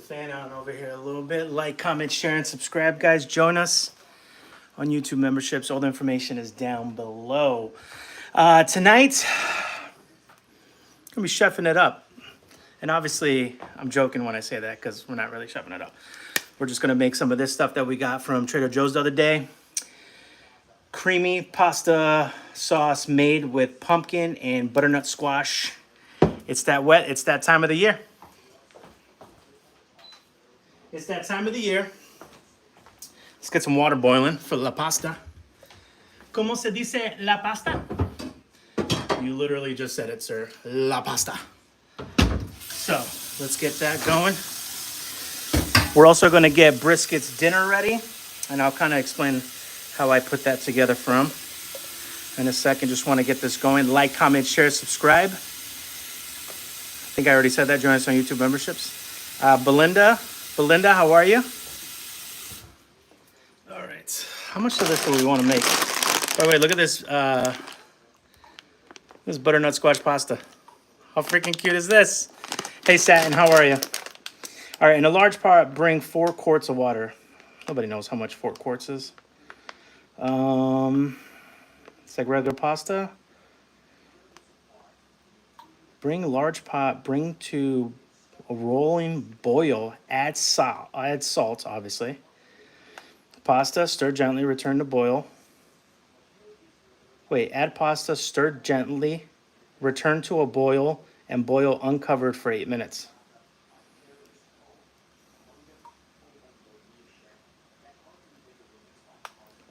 fan out over here a little bit. Like, comment, share, and subscribe, guys. Join us on YouTube memberships. All the information is down below. Tonight, I'm gonna be chefing it up. And obviously, I'm joking when I say that because we're not really chefing it up. We're just gonna make some of this stuff that we got from Trader Joe's the other day. Creamy pasta sauce made with pumpkin and butternut squash. It's that wet, it's that time of the year. It's that time of the year. Let's get some water boiling for la pasta. ¿Cómo se dice la pasta? You literally just said it, sir. La pasta. So, let's get that going. We're also gonna get brisket's dinner ready, and I'll kind of explain how I put that together from in a second. Just want to get this going. Like, comment, share, subscribe. I think I already said that. Join us on YouTube memberships. Belinda, how are you? All right. How much of this do we want to make? By the way, look at this. This butternut squash pasta. How freaking cute is this? Hey, Satin, how are you? All right, in a large pot, bring 4 quarts of water. Nobody knows how much 4 quarts is. It's like regular pasta. Bring large pot, bring to a rolling boil, add salt, obviously. Pasta, stir gently, return to boil. Wait, add pasta, stir gently, return to a boil, and boil uncovered for 8 minutes.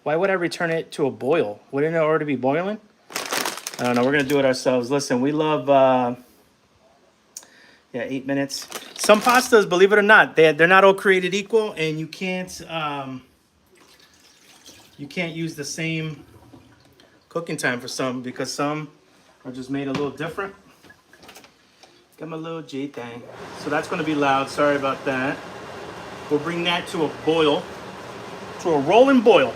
Why would I return it to a boil? Wouldn't it already be boiling? I don't know. We're going to do it ourselves. Listen, we love, 8 minutes. Some pastas, believe it or not, they're not all created equal, and you can't use the same cooking time for some because some are just made a little different. Got my little G thing. So that's going to be loud. Sorry about that. We'll bring that to a boil, to a rolling boil.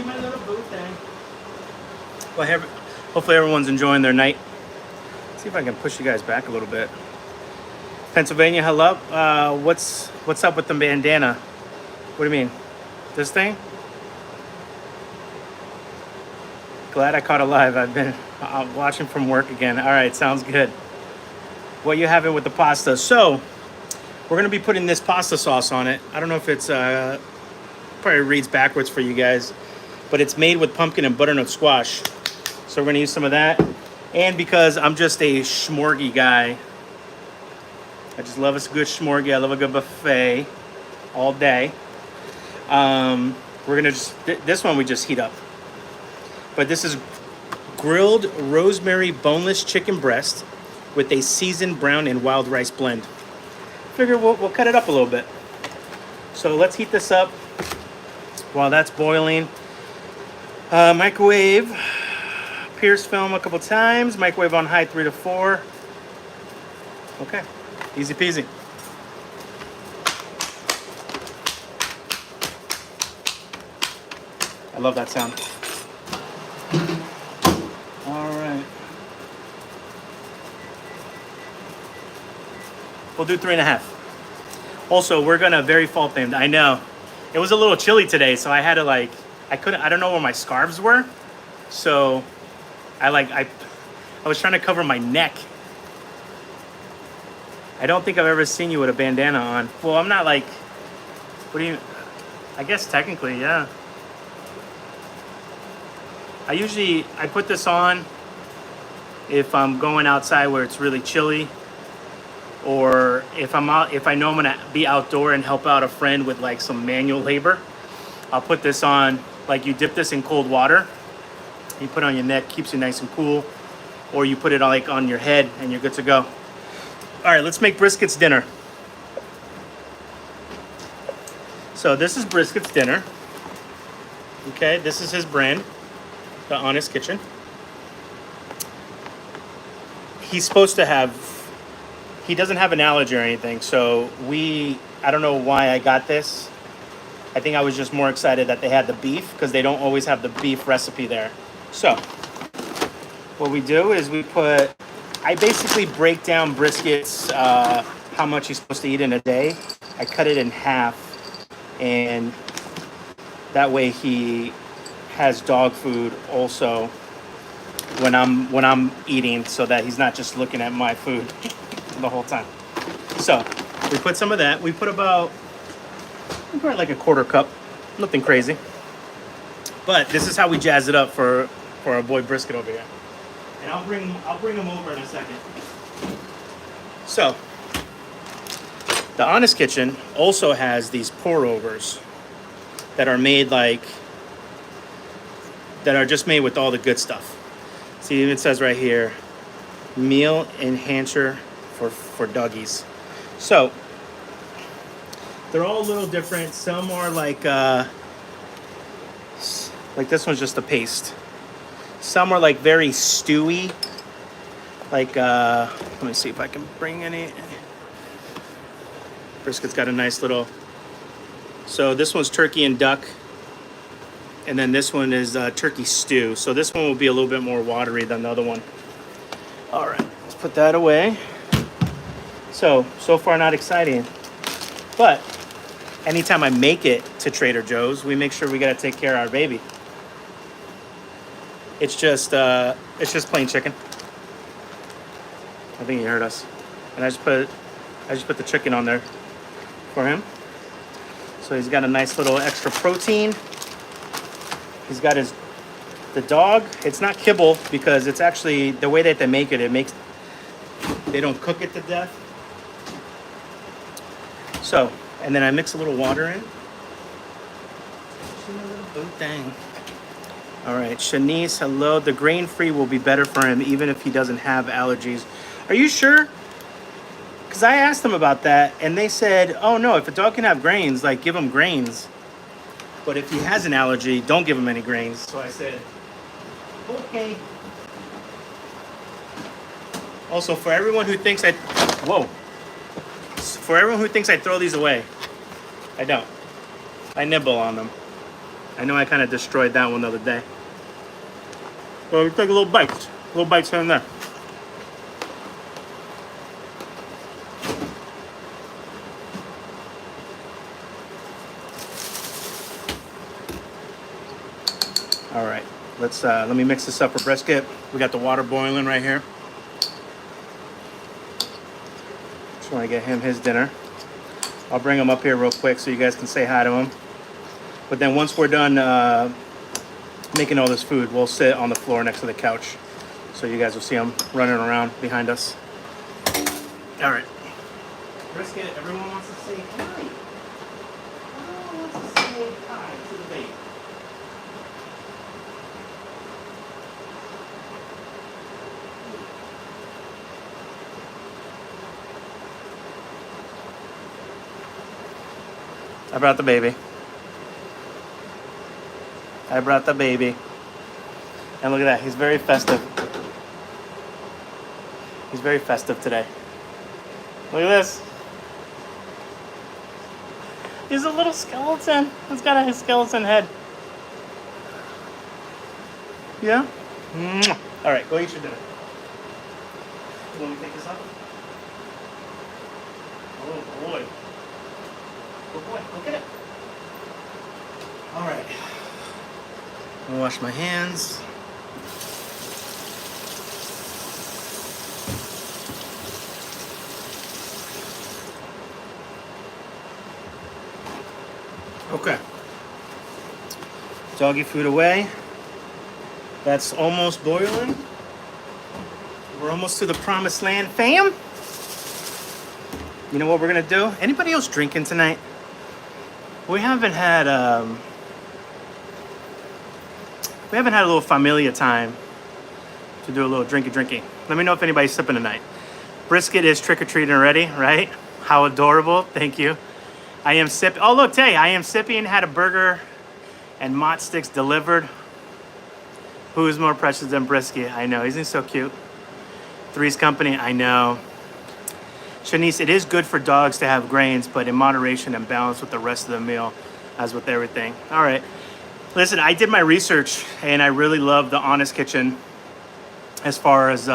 My little boo thing. Well, hopefully everyone's enjoying their night. Let's see if I can push you guys back a little bit. Pennsylvania, hello. What's up with the bandana? What do you mean? This thing? Glad I caught a live. I've been watching from work again. All right, sounds good. What you having with the pasta? So we're gonna be putting this pasta sauce on it. I don't know if it's probably reads backwards for you guys. But it's made with pumpkin and butternut squash. So we're gonna use some of that. And because I'm just a schmorgy guy, I just love a good schmorgy, I love a good buffet all day. We're gonna this one we just heat up. But this is grilled rosemary boneless chicken breast with a seasoned brown and wild rice blend. Figure we'll cut it up a little bit. So let's heat this up while that's boiling. Microwave, pierce film a couple times, microwave on high 3 to 4. Okay, easy peasy. I love that sound. All right. We'll do 3.5. Also, we're gonna very fall themed. I know. It was a little chilly today, so I had to I don't know where my scarves were. So I was trying to cover my neck. I don't think I've ever seen you with a bandana on. Well, I'm not what do you, I guess technically, yeah. I put this on if I'm going outside where it's really chilly, or if I know I'm gonna be outdoor and help out a friend with some manual labor. I'll put this on. You dip this in cold water, you put it on your neck, keeps you nice and cool, or you put it on your head and you're good to go. All right, let's make brisket's dinner. So this is brisket's dinner. Okay, this is his brand, The Honest Kitchen. He's supposed to have, he doesn't have an allergy or anything, so I don't know why I got this. I think I was just more excited that they had the beef because they don't always have the beef recipe there. So what we do is I basically break down brisket's how much he's supposed to eat in a day. I cut it in half, and that way he has dog food also when I'm eating, so that he's not just looking at my food the whole time. So we put some of that. We put about like a quarter cup, nothing crazy. But this is how we jazz it up for our boy Brisket over here. And I'll bring him over in a second. So the Honest Kitchen also has these pour overs that are made that are just made with all the good stuff. See, it says right here, meal enhancer for doggies. So they're all a little different. Some are like this one's just a paste. Some are like very stewy. Like, let me see if I can bring any. Brisket's got a nice little. So this one's turkey and duck. And then this one is turkey stew. So this one will be a little bit more watery than the other one. All right, let's put that away. So far not exciting. But anytime I make it to Trader Joe's, we make sure we gotta take care of our baby. It's just plain chicken. I think he heard us. And I just put the chicken on there for him. So he's got a nice little extra protein. He's got the dog. It's not kibble because it's actually the way that they make it. They don't cook it to death. So, and then I mix a little water in. Oh, dang. All right, Shanice, hello. The grain-free will be better for him even if he doesn't have allergies. Are you sure? Because I asked them about that, and they said, oh, no, if a dog can have grains, like, give him grains. But if he has an allergy, don't give him any grains. So I said, okay. Also, for everyone who thinks I throw these away, I don't. I nibble on them. I know I kind of destroyed that one the other day. Well, we take little bites here and there. All right, let me mix this up for Brisket. We got the water boiling right here. Just want to get him his dinner. I'll bring him up here real quick so you guys can say hi to him. But then once we're done making all this food, we'll sit on the floor next to the couch. So you guys will see him running around behind us. All right. Brisket, everyone wants to say hi. Everyone wants to say hi to the baby. I brought the baby. I brought the baby. And look at that, he's very festive. He's very festive today. Look at this. He's a little skeleton. He's got a skeleton head. Yeah? All right, go eat your dinner. You want me to take this up? Oh boy. Good boy, look at it. All right. I'm gonna wash my hands. Okay. Doggy food away. That's almost boiling. We're almost to the promised land, fam. You know what we're gonna do? Anybody else drinking tonight? We haven't had a little familia time to do a little drinky. Let me know if anybody's sipping tonight. Brisket is trick-or-treating already, right? How adorable. Thank you. I am sipping. Oh, look, Tay, I am sipping. Had a burger and mott sticks delivered. Who is more precious than Brisket? I know. Isn't he so cute? Three's Company. I know. Shanice, it is good for dogs to have grains, but in moderation and balance with the rest of the meal. as with everything. All right. Listen, I did my research, and I really love the Honest Kitchen as far as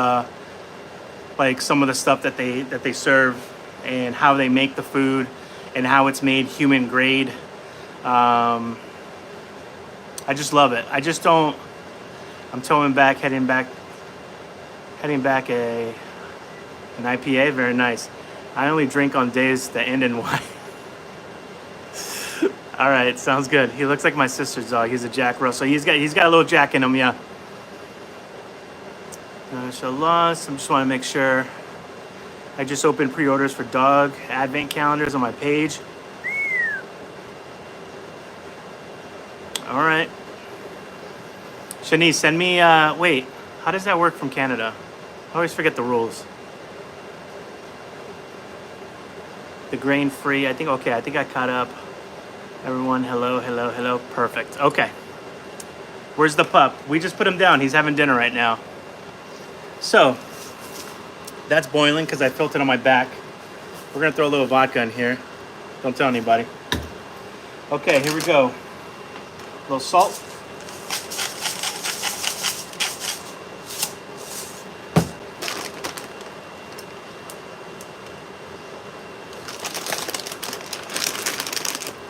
like some of the stuff that they serve and how they make the food and how it's made human grade. I just love it. I just don't. I'm heading back an IPA. Very nice. I only drink on days that end in Y. All right, sounds good. He looks like my sister's dog. He's a Jack Russell. He's got a little Jack in him, yeah. So lost. I just want to make sure. I just opened pre-orders for dog advent calendars on my page. All right. Shanice, send me. Wait, how does that work from Canada? I always forget the rules. The grain-free. I think I caught up. Everyone, hello. Perfect. Okay. Where's the pup? We just put him down. He's having dinner right now. So, that's boiling because I filled it on my back. We're going to throw a little vodka in here. Don't tell anybody. Okay, here we go. A little salt.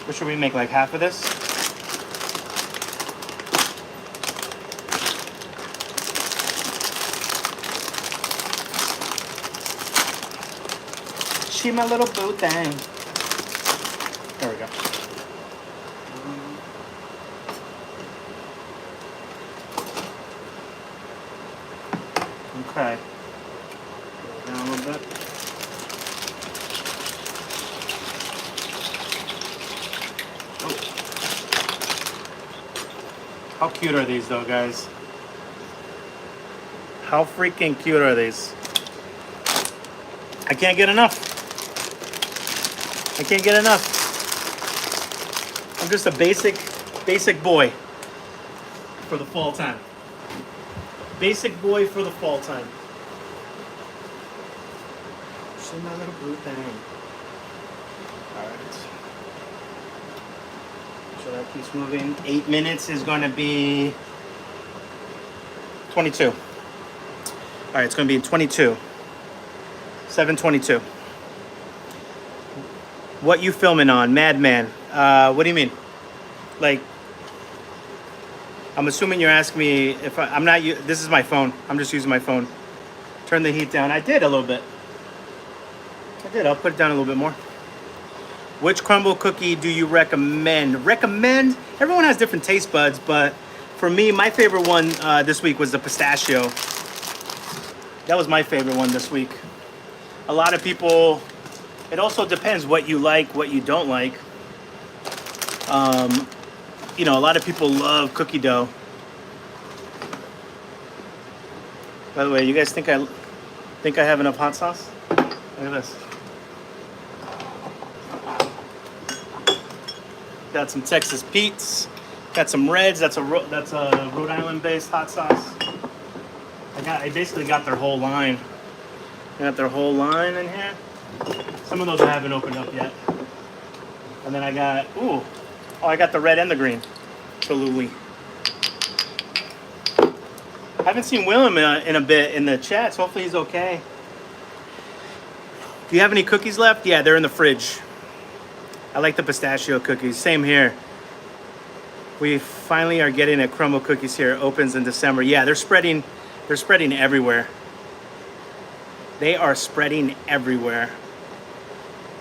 What should we make, like half of this? She my little boo thing. There we go. Okay. Down a little bit. How cute are these though, guys? How freaking cute are these? I can't get enough. I can't get enough. I'm just a basic boy for the fall time. Basic boy for the fall time. See my little blue thing. Alright. So that keeps moving. 8 minutes is going to be 22. All right, it's going to be 22. 7:22. What you filming on, Madman? What do you mean? Like, I'm assuming you're asking me if I'm not. This is my phone. I'm just using my phone. Turn the heat down. I did a little bit. I'll put it down a little bit more. Which crumble cookie do you recommend? Recommend? Everyone has different taste buds, but for me, my favorite one this week was the pistachio. That was my favorite one this week. A lot of people, it also depends what you like, what you don't like. You know, a lot of people love cookie dough. By the way, you guys think I have enough hot sauce? Look at this. Got some Texas Pete's. Got some Reds. That's a Rhode Island-based hot sauce. I basically got their whole line. I got their whole line in here. Some of those I haven't opened up yet. And then I got I got the red and the green. Absolutely. I haven't seen Willem in a bit in the chat, so hopefully he's okay. Do you have any cookies left? Yeah, they're in the fridge. I like the pistachio cookies. Same here. We finally are getting a crumble cookies here. Opens in December. Yeah, they're spreading everywhere. They are spreading everywhere.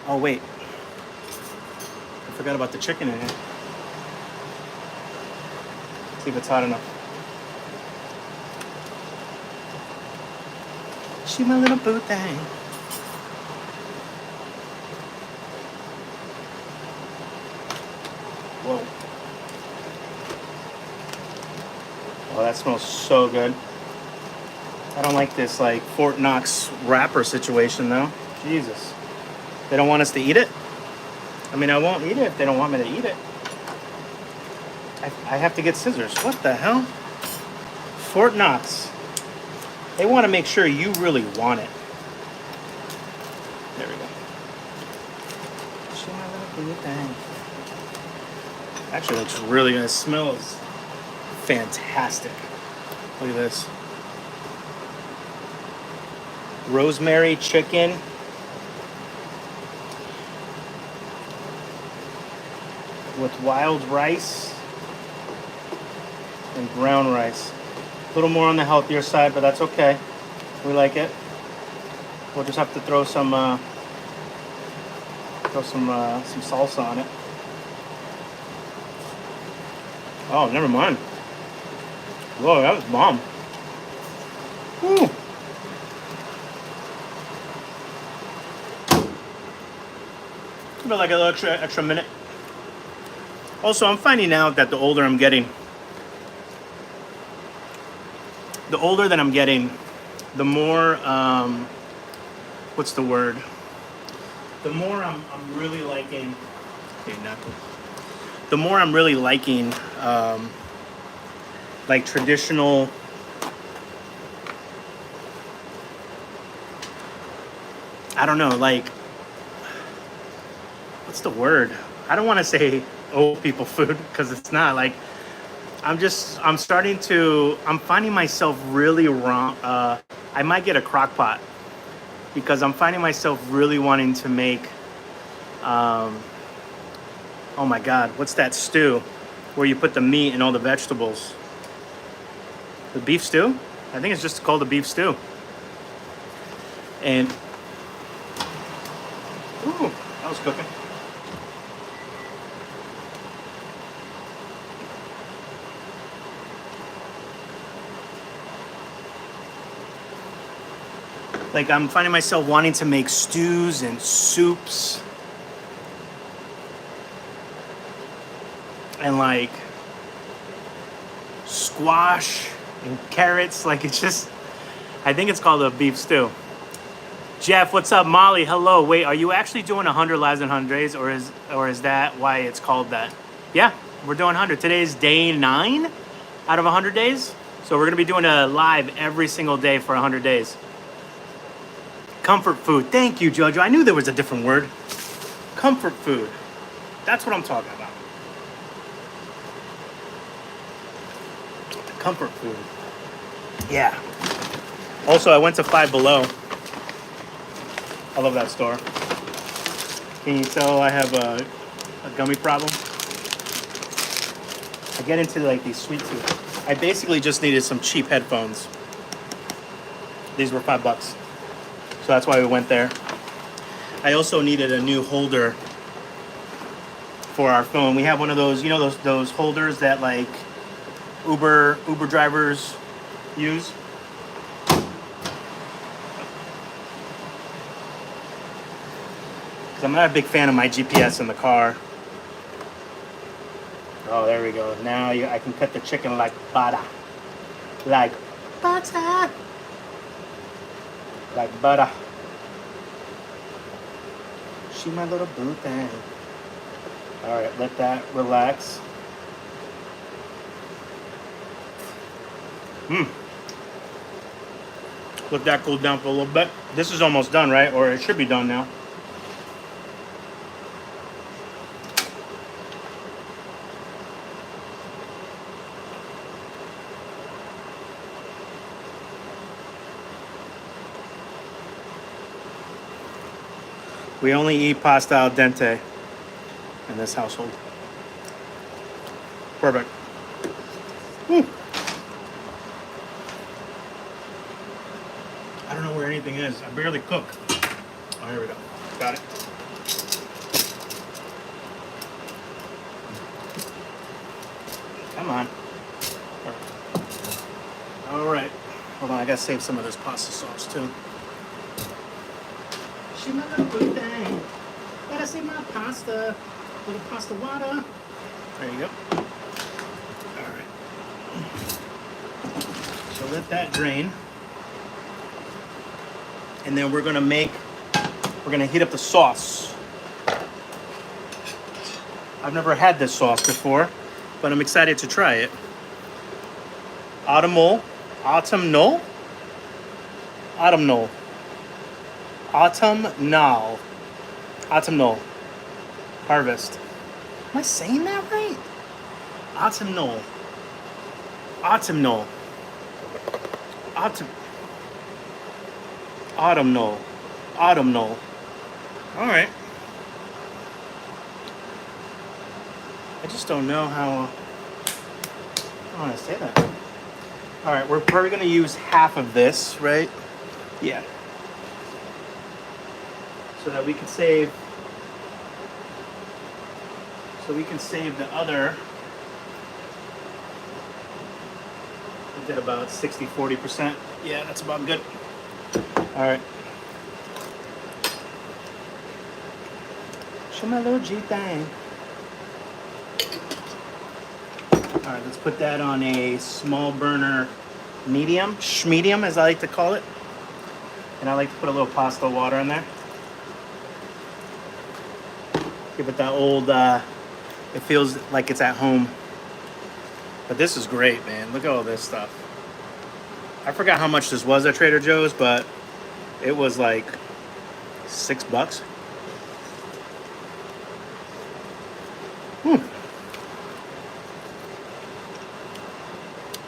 Oh wait. I forgot about the chicken in here. See if it's hot enough. She my little boo thing. Whoa. Oh, that smells so good. I don't like this like Fort Knox wrapper situation though. Jesus. They don't want us to eat it? I mean, I won't eat it if they don't want me to eat it. I have to get scissors. What the hell? Fort Knox. They want to make sure you really want it. There we go. Show my little blue thing. Actually, looks really good. It smells fantastic. Look at this. Rosemary chicken. With wild rice and brown rice. A little more on the healthier side, but that's okay. We like it. We'll just have to throw some salsa on it. Oh, never mind. Whoa, that was bomb. Woo. But like a little extra minute. Also, I'm finding out that the older I'm getting, the more, what's the word? The more I'm really liking, okay, the more I'm really liking, like traditional, I don't know, like, what's the word? I don't want to say old people food because it's not. Like, I'm finding myself really wrong. I might get a crock pot because I'm finding myself really wanting to make, oh my God, what's that stew where you put the meat and all the vegetables? The beef stew? I think it's just called a beef stew. And, ooh, that was cooking. Like, I'm finding myself wanting to make stews and soups. And like squash and carrots. Like, it's just, I think it's called a beef stew. Jeff, what's up? Molly, hello. Wait, are you actually doing 100 lives in 100 days, or is that why it's called that? Yeah, we're doing 100. Today's day 9 out of 100 days. So we're gonna be doing a live every single day for 100 days. Comfort food. Thank you, Jojo. I knew there was a different word. Comfort food. That's what I'm talking about. Comfort food. Yeah. Also, I went to Five Below. I love that store. Can you tell I have a gummy problem? I get into like these sweet tooth. I basically just needed some cheap headphones. These were $5. So that's why we went there. I also needed a new holder for our phone. We have one of those, you know, those holders that like Uber drivers use. Because I'm not a big fan of my GPS in the car. Oh, there we go. Now I can cut the chicken like butter. Like butter. Like butter. She my little boo thing. Alright, let that relax. Let that cool down for a little bit. This is almost done, right? Or it should be done now. We only eat pasta al dente in this household. Perfect. Woo. I don't know where anything is. I barely cook. Oh, here we go. Got it. Come on. All right. Hold on, I gotta save some of this pasta sauce too. She my little good thing. Gotta save my pasta. Little pasta water. There you go. All right. So let that drain. And then we're gonna heat up the sauce. I've never had this sauce before, but I'm excited to try it. Autumnal. Harvest. Am I saying that right? Autumnal. Autumnal. Autumnal. Autumnal. All right. I just don't know how I want to say that. All right, we're probably going to use half of this, right? Yeah. So that we can save. So we can save the other. We did about 60-40%. Yeah, that's about good. All right. Show my little G thing. All right, let's put that on a small burner medium, schmedium as I like to call it. And I like to put a little pasta water in there. Give it that old, it feels like it's at home. But this is great, man. Look at all this stuff. I forgot how much this was at Trader Joe's, but it was like $6.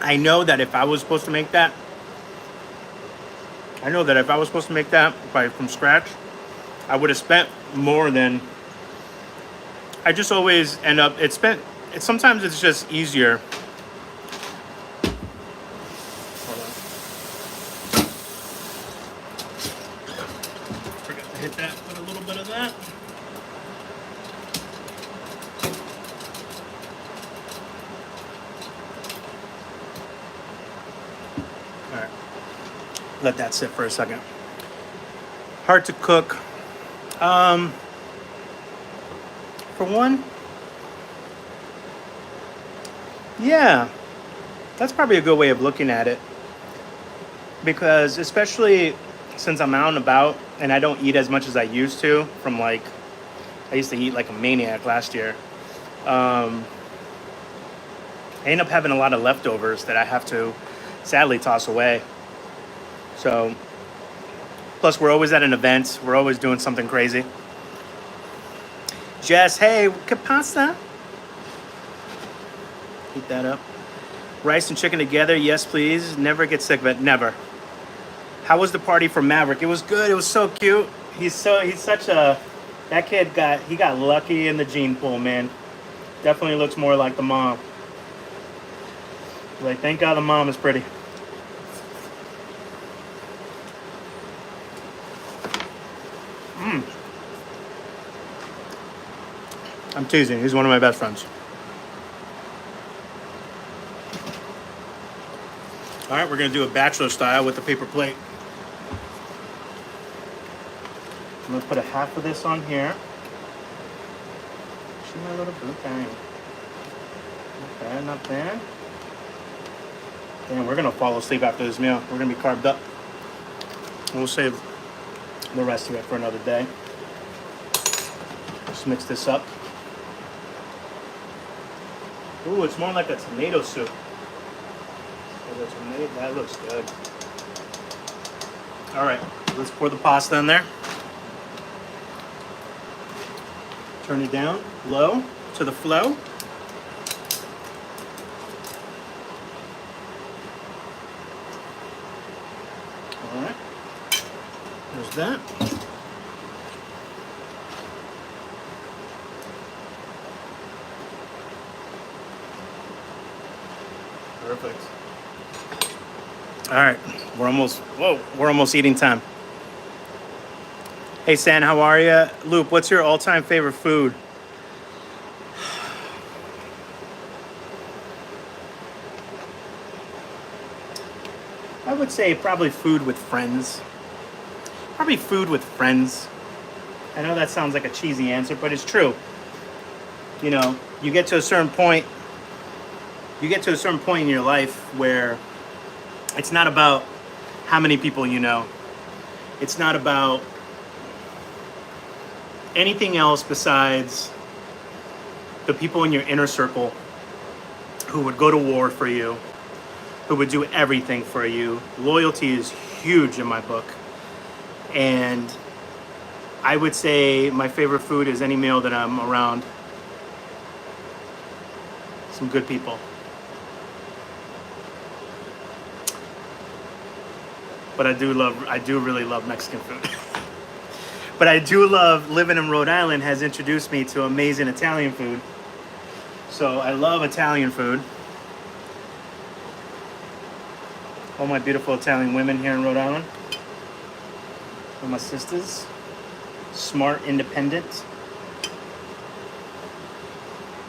I know that if I was supposed to make that, from scratch, I would have spent more than. I just always end up. Sometimes it's just easier. Hold on. Forgot to hit that. Put a little bit of that. Let that sit for a second. Hard to cook. For one, yeah, that's probably a good way of looking at it. Because especially since I'm out and about and I don't eat as much as I used to I used to eat like a maniac last year. I end up having a lot of leftovers that I have to sadly toss away. So, plus we're always at an event. We're always doing something crazy. Jess, hey, que pasta? Heat that up. Rice and chicken together, yes please. Never get sick of it, never. How was the party for Maverick? It was good, it was so cute. He's such a, that kid got lucky in the gene pool, man. Definitely looks more like the mom. Like, thank God the mom is pretty. I'm teasing. He's one of my best friends. All right, we're going to do a bachelor style with the paper plate. I'm going to put a half of this on here. See my little blue thing. Not bad, not bad. And we're going to fall asleep after this meal. We're going to be carved up. And we'll save the rest of it for another day. Just mix this up. Ooh, it's more like a tomato soup. That looks good. All right, let's pour the pasta in there. Turn it down low to the flow. All right, there's that. Perfect. All right, we're almost eating time. Hey, San, how are you? Loop, what's your all-time favorite food? I would say probably food with friends. Probably food with friends. I know that sounds like a cheesy answer, but it's true. You know, you get to a certain point in your life where it's not about how many people you know. It's not about anything else besides the people in your inner circle who would go to war for you, who would do everything for you. Loyalty is huge in my book. And I would say my favorite food is any meal that I'm around some good people. But I do really love Mexican food. But I do love living in Rhode Island has introduced me to amazing Italian food. So I love Italian food. All my beautiful Italian women here in Rhode Island. All my sisters. Smart, independent.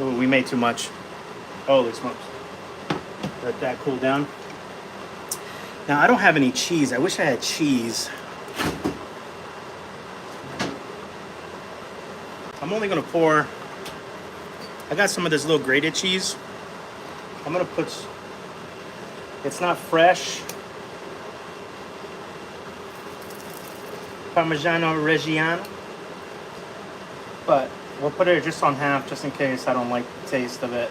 Ooh, we made too much. Holy smokes. Let that cool down. Now, I don't have any cheese. I wish I had cheese. I'm only gonna pour, I got some of this little grated cheese. I'm gonna put, it's not fresh. Parmigiano Reggiano. But we'll put it just on half just in case I don't like the taste of it.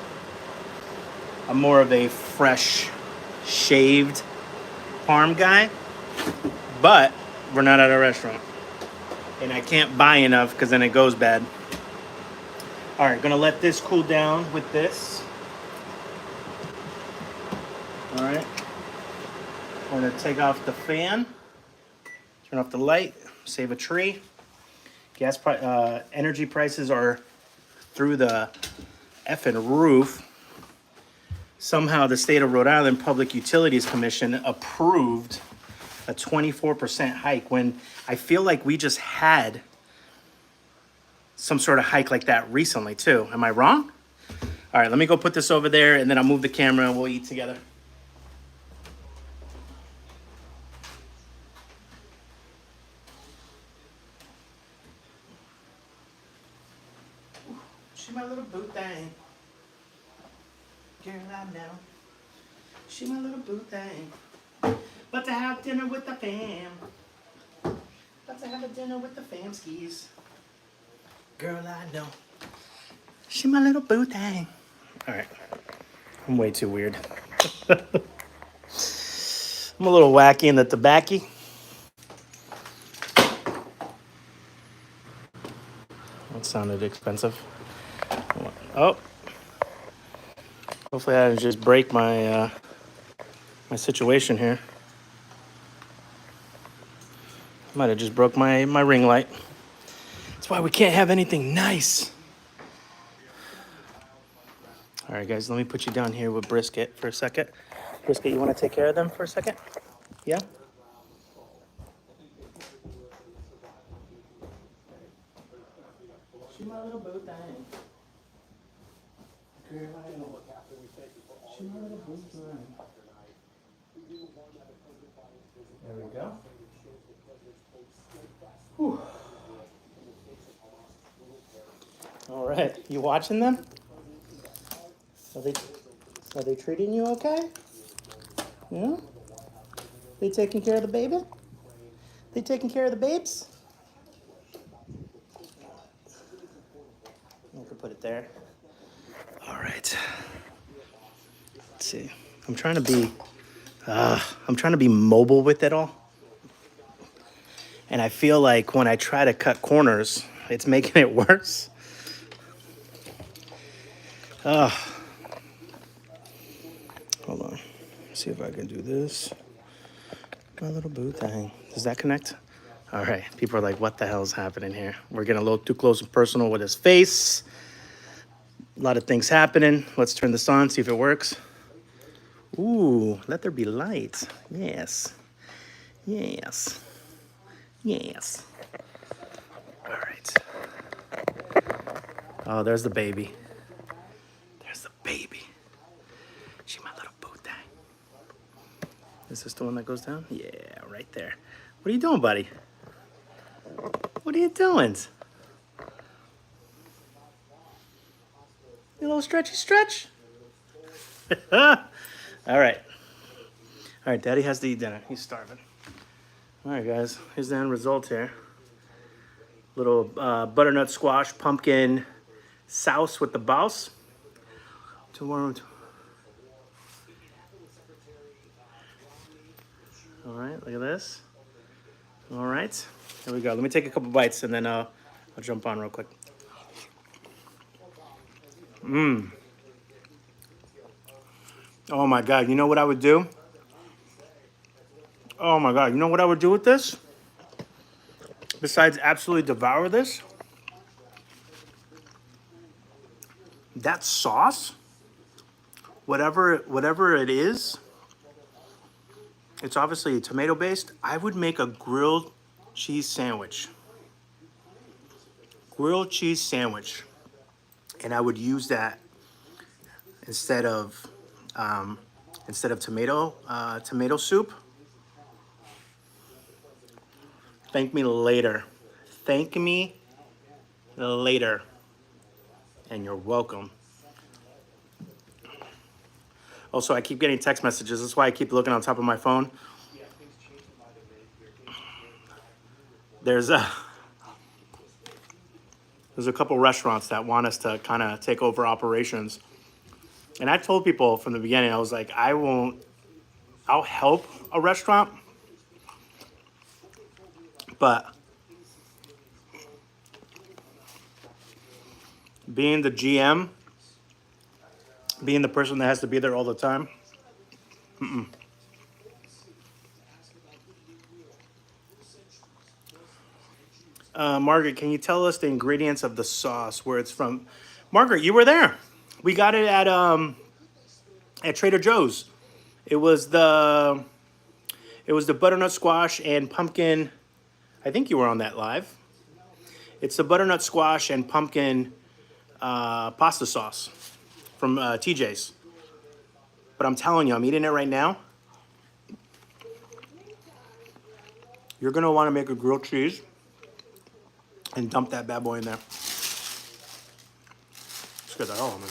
I'm more of a fresh, shaved Parm guy, but we're not at a restaurant. And I can't buy enough because then it goes bad. All right, gonna let this cool down with this. All right, I'm gonna take off the fan, turn off the light, save a tree. Energy prices are through the effing roof. Somehow the state of Rhode Island Public Utilities Commission approved a 24% hike when I feel like we just had some sort of hike like that recently too. Am I wrong? All right, let me go put this over there and then I'll move the camera and we'll eat together. She my little boo thing. Girl, I know. She my little boo thing. But to have dinner with the fam. But to have a dinner with the fam skis. Girl, I know. She my little boo thing. All right. I'm way too weird. I'm a little wacky in the tobacco. That sounded expensive. Oh. Hopefully I didn't just break my my situation here. Might have just broke my ring light. That's why we can't have anything nice. All right, guys, let me put you down here with Brisket for a second. Brisket, you want to take care of them for a second? Yeah? She my little boo thing. Girl, I know. She my little boo thing. There we go. Whew. All right, you watching them? Are they treating you okay? Yeah? They taking care of the baby? They taking care of the babes? I could put it there. All right. Let's see. I'm trying to be mobile with it all. And I feel like when I try to cut corners, it's making it worse. Hold on. See if I can do this. My little boo thing. Does that connect? All right. People are like, what the hell is happening here? We're getting a little too close and personal with his face. A lot of things happening. Let's turn this on, see if it works. Ooh, let there be light. Yes. Yes. Yes. All right. Oh, there's the baby. There's the baby. She my little boo thing. Is this the one that goes down? Yeah, right there. What are you doing, buddy? What are you doing? You little stretchy stretch? All right. All right, Daddy has to eat dinner. He's starving. All right, guys. Here's the end result here. Little butternut squash pumpkin sauce with the bouse. All right, look at this. All right, here we go. Let me take a couple bites and then I'll jump on real quick. Oh my God, you know what I would do? Oh my God, you know what I would do with this? Besides absolutely devour this? That sauce, whatever it is, it's obviously tomato based. I would make a grilled cheese sandwich. Grilled cheese sandwich. And I would use that instead of tomato soup. Thank me later. Thank me later. And you're welcome. Also, I keep getting text messages. That's why I keep looking on top of my phone. There's a couple restaurants that want us to kind of take over operations. And I told people from the beginning, I was like, I'll help a restaurant, but being the GM, being the person that has to be there all the time, Margaret, can you tell us the ingredients of the sauce, where it's from? Margaret, you were there. We got it at Trader Joe's. It was the butternut squash and pumpkin. I think you were on that live. It's the butternut squash and pumpkin pasta sauce from TJ's. But I'm telling you, I'm eating it right now. You're gonna want to make a grilled cheese and dump that bad boy in there. Let's get that all on there.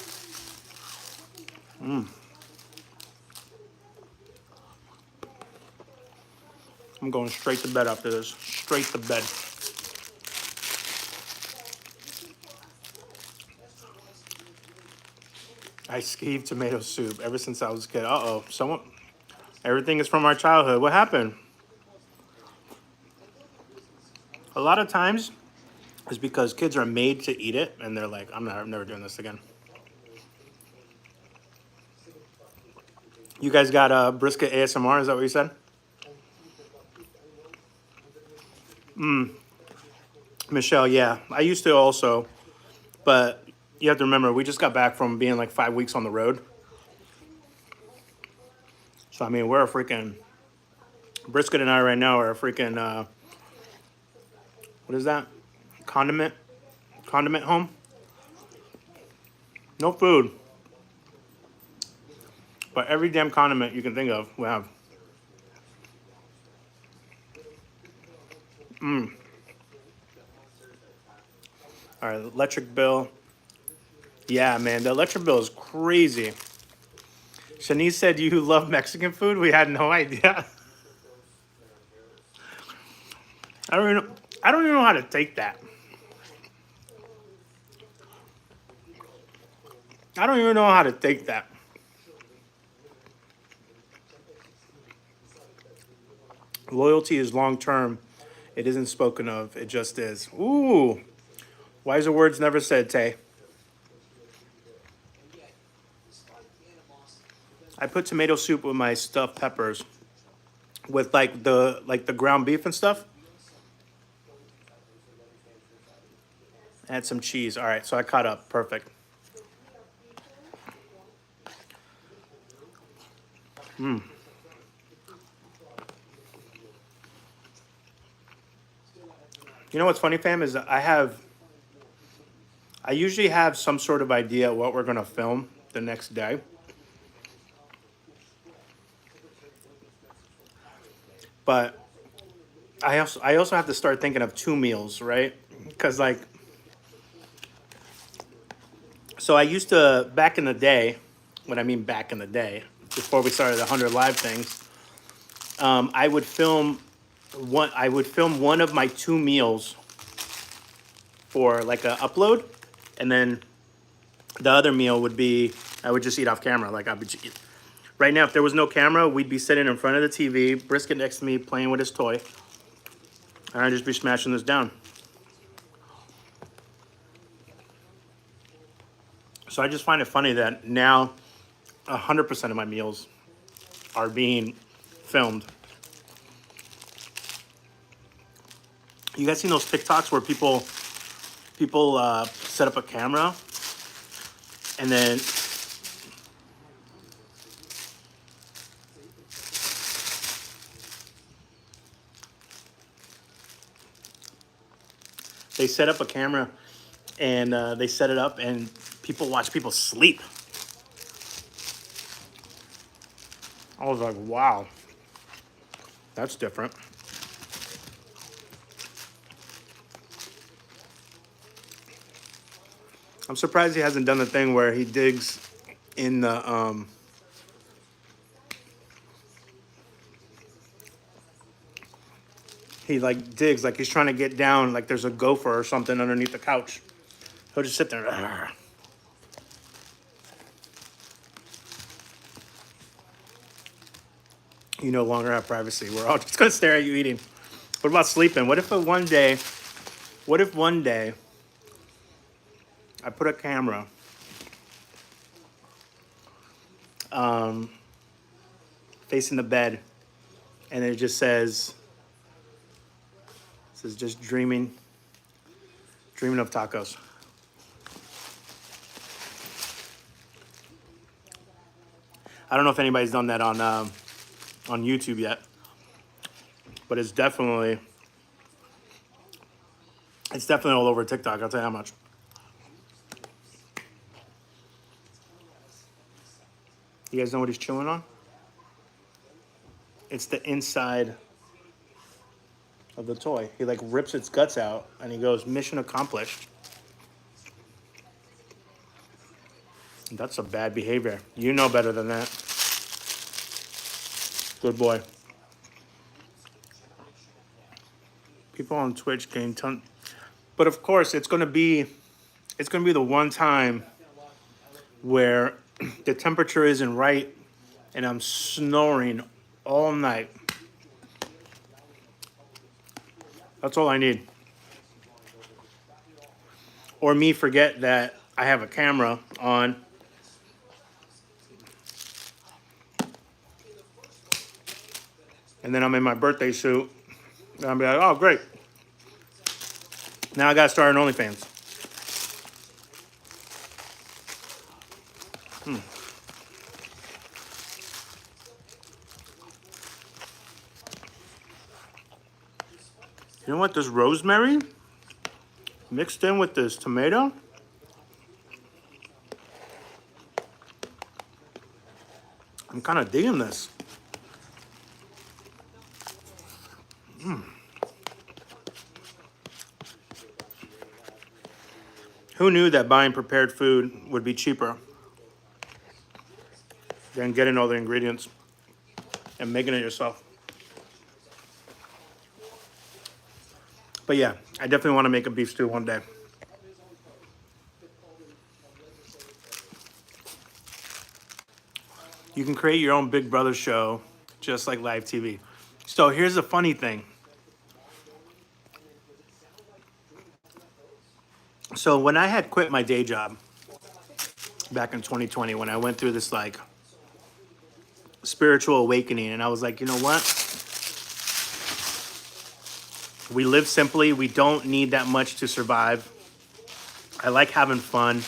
I'm going straight to bed after this. Straight to bed. I skeeved tomato soup ever since I was a kid. Uh-oh, everything is from our childhood. What happened? A lot of times it's because kids are made to eat it and they're like, I'm never doing this again. You guys got brisket ASMR, is that what you said? Michelle, yeah. I used to also, but you have to remember, we just got back from being like 5 weeks on the road. So, I mean, we're a freaking, Brisket and I right now are a freaking, what is that? Condiment home. No food. But every damn condiment you can think of, we have. All right, electric bill. Yeah, man, the electric bill is crazy. Shanice said you love Mexican food. We had no idea. I don't even know how to take that. I don't even know how to take that. Loyalty is long term. It isn't spoken of. It just is. Ooh. Wiser words never said, Tay. I put tomato soup with my stuffed peppers, with like the ground beef and stuff. Add some cheese. All right, so I caught up. Perfect. You know what's funny, fam, is I usually have some sort of idea what we're gonna film the next day. But I also have to start thinking of 2 meals, right? Because like, so I used to, back in the day, what I mean back in the day, before we started the 100 live things, I would film one of my 2 meals for like a upload, and then the other meal would be, I would just eat off camera. Like right now, if there was no camera, we'd be sitting in front of the TV, Brisket next to me, playing with his toy, and I'd just be smashing this down. So I just find it funny that now 100% of my meals are being filmed. You guys seen those TikToks where people set up a camera and then they set up a camera and they set it up and people watch people sleep. I was like, wow, that's different. I'm surprised he hasn't done the thing where he digs in the he like digs like he's trying to get down, like there's a gopher or something underneath the couch. He'll just sit there. You no longer have privacy. We're all just gonna stare at you eating. What about sleeping? What if one day I put a camera facing the bed and it just says just dreaming of tacos. I don't know if anybody's done that on YouTube yet, but it's definitely all over TikTok. I'll tell you how much. You guys know what he's chewing on? It's the inside of the toy. He like rips its guts out and he goes, mission accomplished. That's a bad behavior. You know better than that. Good boy. People on Twitch gain ton, but of course it's gonna be the one time where the temperature isn't right and I'm snoring all night. That's all I need. Or me forget that I have a camera on. And then I'm in my birthday suit. And I'll be like, oh, great. Now I got to start an OnlyFans. You know what? This rosemary mixed in with this tomato. I'm kind of digging this. Who knew that buying prepared food would be cheaper than getting all the ingredients and making it yourself? But yeah, I definitely want to make a beef stew one day. You can create your own Big Brother show just like live TV. So here's the funny thing. So when I had quit my day job back in 2020, when I went through this like spiritual awakening, and I was like, you know what? We live simply. We don't need that much to survive. I like having fun.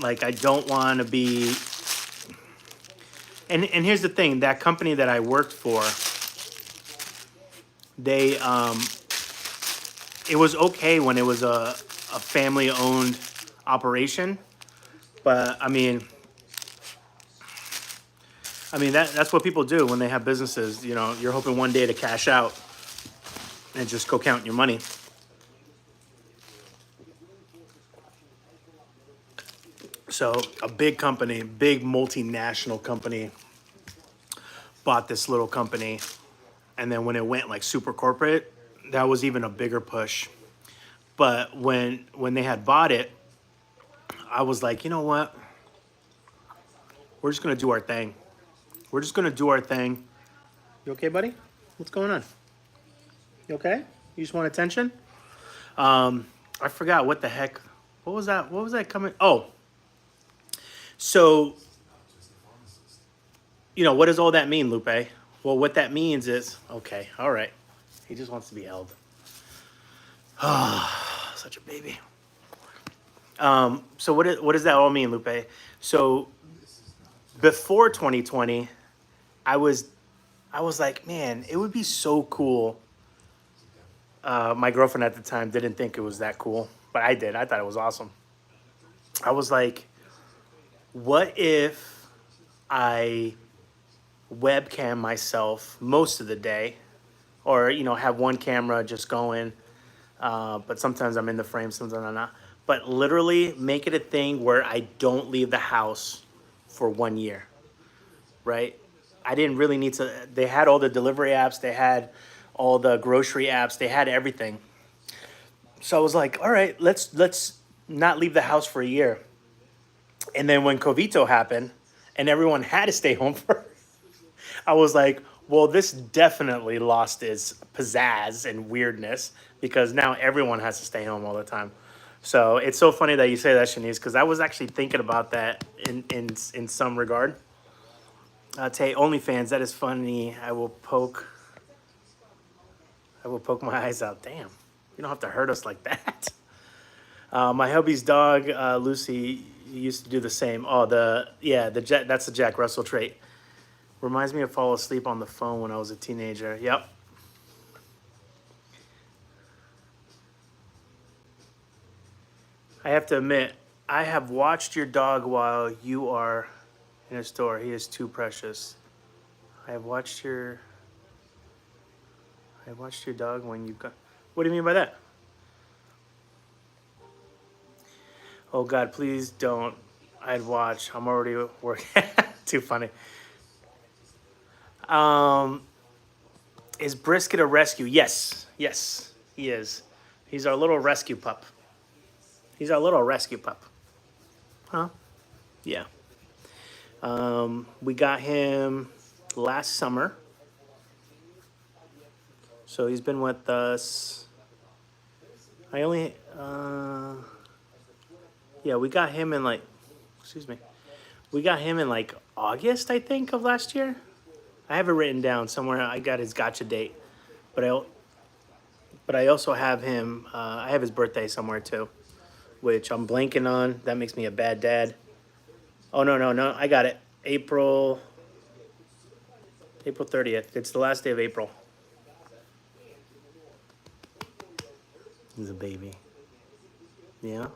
Like, I don't want to be... And here's the thing. That company that I worked for, they... it was okay when it was a family-owned operation. But, I mean, that's what people do when they have businesses. You know, you're hoping one day to cash out and just go count your money. So a big company, big multinational company bought this little company. And then when it went like super corporate, that was even a bigger push. But when they had bought it, I was like, you know what? We're just going to do our thing. We're just going to do our thing. You okay, buddy? What's going on? You okay? You just want attention? I forgot what the heck. What was that? What was that coming? Oh. So, you know, what does all that mean, Lupe? Well, what that means is, okay, all right. He just wants to be held. Ah, such a baby. So what does that all mean, Lupe? So before 2020, I was like, man, it would be so cool. My girlfriend at the time didn't think it was that cool, but I did. I thought it was awesome. I was like, what if I webcam myself most of the day, or, you know, have one camera just going, but sometimes I'm in the frame, sometimes I'm not. But literally make it a thing where I don't leave the house for 1 year, right? I didn't really need to. They had all the delivery apps, they had all the grocery apps, they had everything. So I was like, all right, let's not leave the house for a year. And then when Covito happened and everyone had to stay home for, I was like, well, this definitely lost its pizzazz and weirdness because now everyone has to stay home all the time. So it's so funny that you say that, Shanice, because I was actually thinking about that in some regard. TeTe, OnlyFans, that is funny. I will poke my eyes out. Damn, you don't have to hurt us like that. My hubby's dog, Lucy, used to do the same. Oh, that's the Jack Russell trait. Reminds me of fall asleep on the phone when I was a teenager. Yep. I have to admit, I have watched your dog while you are in a store. He is too precious. I have watched your dog when you've got. What do you mean by that? Oh God, please don't. I'd watch. I'm already working. Too funny. Is Brisket a rescue? Yes, he is. He's our little rescue pup. He's our little rescue pup. Huh? Yeah. We got him last summer. So he's been with us. We got him in like, we got him in like August, I think, of last year. I have it written down somewhere. I got his gotcha date, but I also have him. I have his birthday somewhere too, which I'm blanking on. That makes me a bad dad. Oh no! I got it. April 30th. It's the last day of April. He's a baby. Yeah.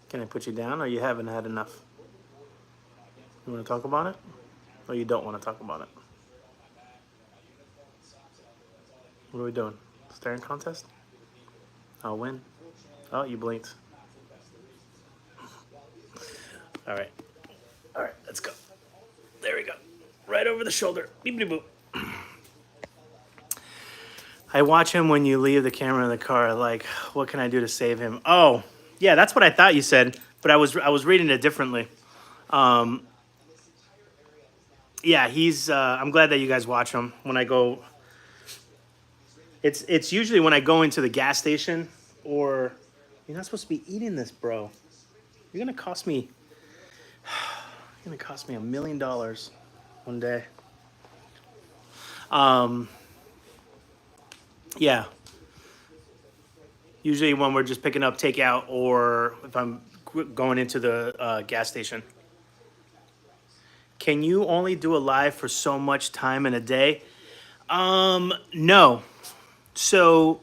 Can I put you down, or you haven't had enough? You want to talk about it? Or you don't want to talk about it? What are we doing? Staring contest? I'll win. Oh, you blinked. All right, let's go. There we go. Right over the shoulder. Beep, beep, boop. I watch him when you leave the camera in the car. Like, what can I do to save him? Oh, yeah, that's what I thought you said, but I was reading it differently. Yeah, he's. I'm glad that you guys watch him when I go. It's usually when I go into the gas station, or you're not supposed to be eating this, bro. You're gonna cost me. You're gonna cost me $1 million one day. Yeah. Usually when we're just picking up takeout, or if I'm going into the gas station. Can you only do a live for so much time in a day? No. So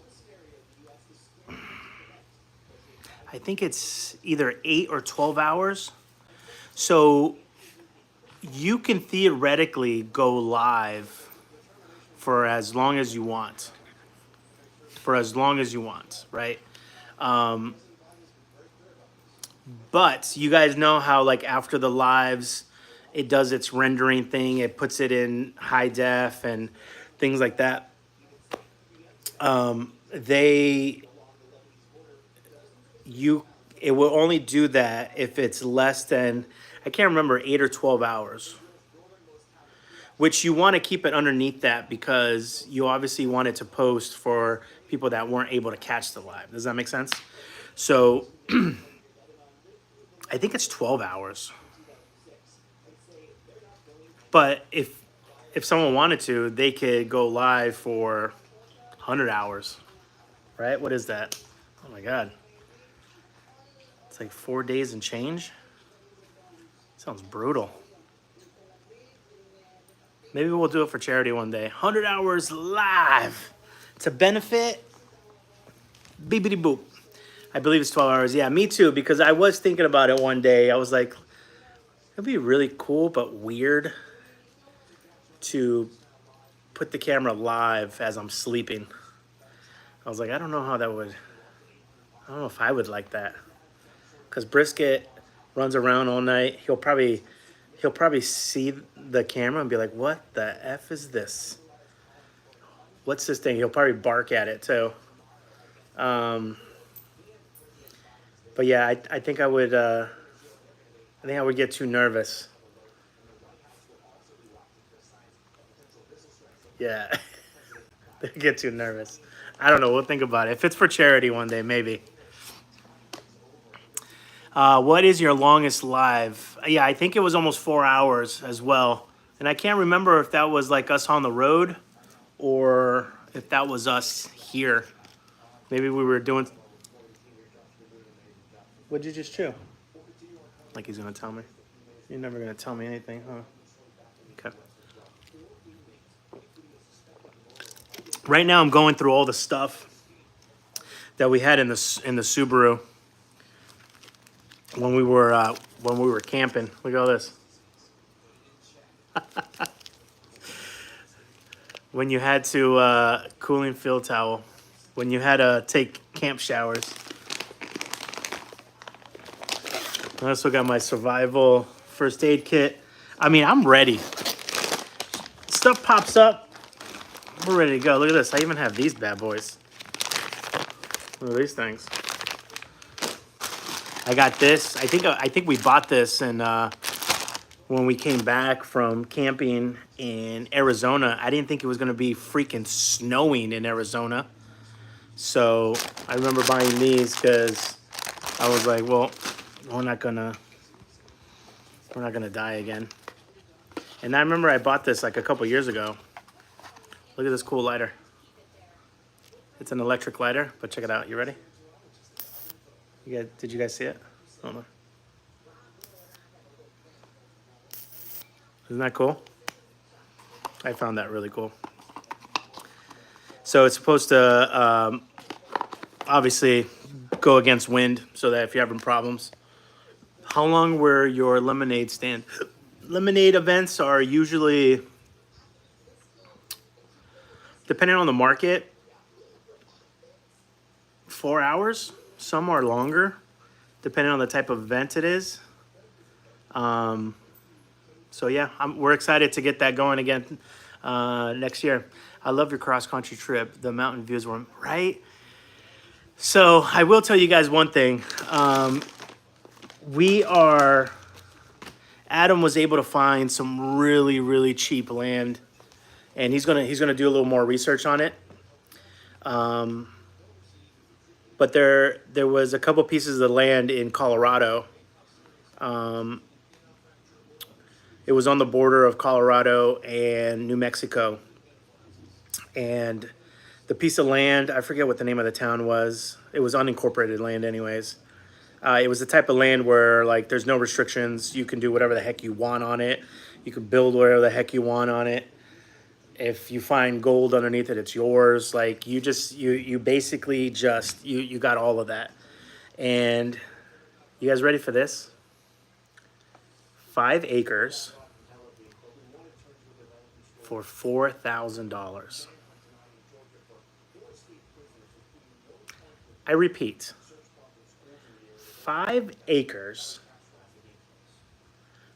I think it's either 8 or 12 hours. So you can theoretically go live for as long as you want. Right? But you guys know how, like, after the lives, it does its rendering thing. It puts it in high def and things like that. It will only do that if it's less than, I can't remember, 8 or 12 hours. Which you want to keep it underneath that, because you obviously want it to post for people that weren't able to catch the live. Does that make sense? So I think it's 12 hours. But if someone wanted to, they could go live for 100 hours, right? What is that? Oh my God. It's like 4 days and change. Sounds brutal. Maybe we'll do it for charity one day. 100 hours live to benefit Beepity Boop. I believe it's 12 hours. Yeah, me too, because I was thinking about it one day. I was like, it'd be really cool but weird to put the camera live as I'm sleeping. I was like, I don't know how that would, I don't know if I would like that. Because Brisket runs around all night. He'll probably see the camera and be like, what the F is this? What's this thing? He'll probably bark at it too. But yeah, I think I would get too nervous. Yeah, get too nervous. I don't know. We'll think about it. If it's for charity one day, maybe. What is your longest live? Yeah, I think it was almost 4 hours as well. And I can't remember if that was like us on the road or if that was us here. Maybe we were doing... What'd you just chew? Like he's going to tell me. You're never going to tell me anything, huh? Okay. Right now I'm going through all the stuff that we had in the Subaru when we were camping. Look at all this. When you had to cooling field towel, when you had to take camp showers. I also got my survival first aid kit. I mean, I'm ready. Stuff pops up, we're ready to go. Look at this. I even have these bad boys. Look at these things. I got this. I think we bought this and when we came back from camping in Arizona. I didn't think it was going to be freaking snowing in Arizona. So I remember buying these because I was like, well, we're not gonna die again. And I remember I bought this like a couple years ago. Look at this cool lighter. It's an electric lighter, but check it out. You ready? Did you guys see it? Hold on. Isn't that cool? I found that really cool. So it's supposed to obviously go against wind so that if you're having problems. How long were your lemonade stand? Lemonade events are usually, depending on the market, 4 hours. Some are longer, depending on the type of event it is. So yeah, we're excited to get that going again next year. I love your cross-country trip. The mountain views were right. So I will tell you guys one thing. Adam was able to find some really, really cheap land, and he's gonna do a little more research on it. But there was a couple pieces of land in Colorado. It was on the border of Colorado and New Mexico. And the piece of land, I forget what the name of the town was. It was unincorporated land anyways. It was the type of land where like there's no restrictions. You can do whatever the heck you want on it. You can build whatever the heck you want on it. If you find gold underneath it, it's yours. Like you basically just, you got all of that. And you guys ready for this? 5 acres for $4,000. I repeat, 5 acres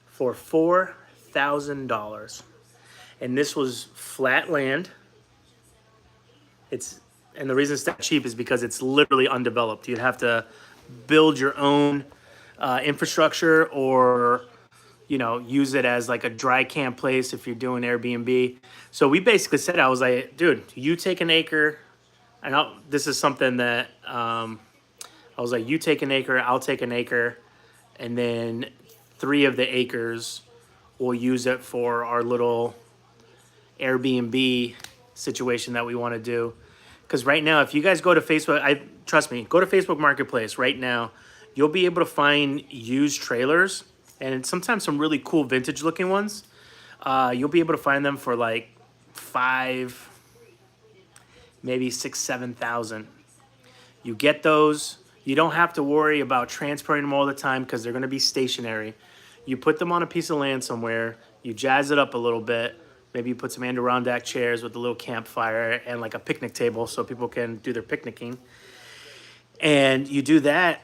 for $4,000. And this was flat land. And the reason it's that cheap is because it's literally undeveloped. You'd have to build your own infrastructure or, use it as like a dry camp place if you're doing Airbnb. So we basically said, I was like, dude, you take an acre. And this is something that I was like, you take an acre, I'll take an acre. and then 3 of the acres we'll use it for our little Airbnb situation that we want to do. Because right now, if you guys go to Facebook, trust me, go to Facebook Marketplace right now, you'll be able to find used trailers, and sometimes some really cool vintage looking ones. You'll be able to find them for like 5, maybe 6, 7,000. You get those. You don't have to worry about transporting them all the time because they're going to be stationary. You put them on a piece of land somewhere. You jazz it up a little bit. Maybe you put some Adirondack chairs with a little campfire and like a picnic table so people can do their picnicking. And you do that.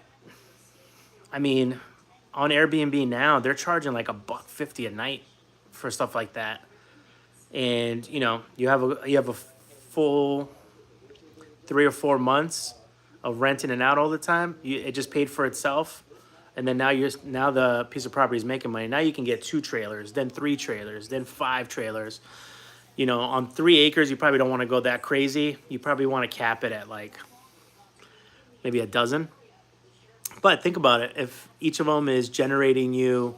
I mean, on Airbnb now, they're charging like $150 a night for stuff like that. And you know, you have a full 3 or 4 months of renting it out all the time. It just paid for itself. And then now the piece of property is making money. Now you can get 2 trailers, then 3 trailers, then 5 trailers. You know, on 3 acres, you probably don't want to go that crazy. You probably want to cap it at like maybe a dozen. But think about it. If each of them is generating you,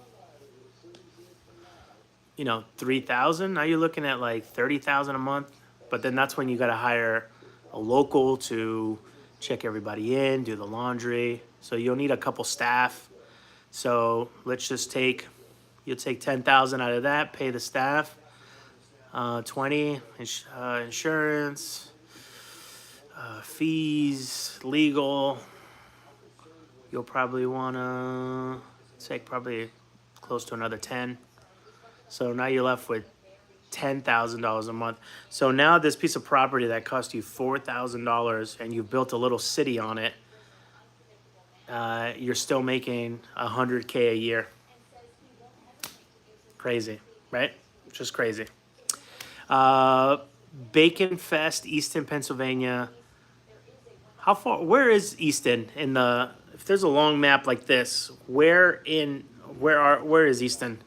you know, 3,000, now you're looking at like 30,000 a month. But then that's when you got to hire a local to check everybody in, do the laundry. So you'll need a couple staff. So let's just you'll take 10,000 out of that, pay the staff, 20 insurance, fees, legal. You'll probably want to take probably close to another 10. So now you're left with $10,000 a month. So now this piece of property that cost you $4,000 and you've built a little city on it, you're still making $100K a year. Crazy, right? Just crazy. Bacon Fest, Easton, Pennsylvania. How far? Where is Easton in the? If there's a long map like this, where is Easton?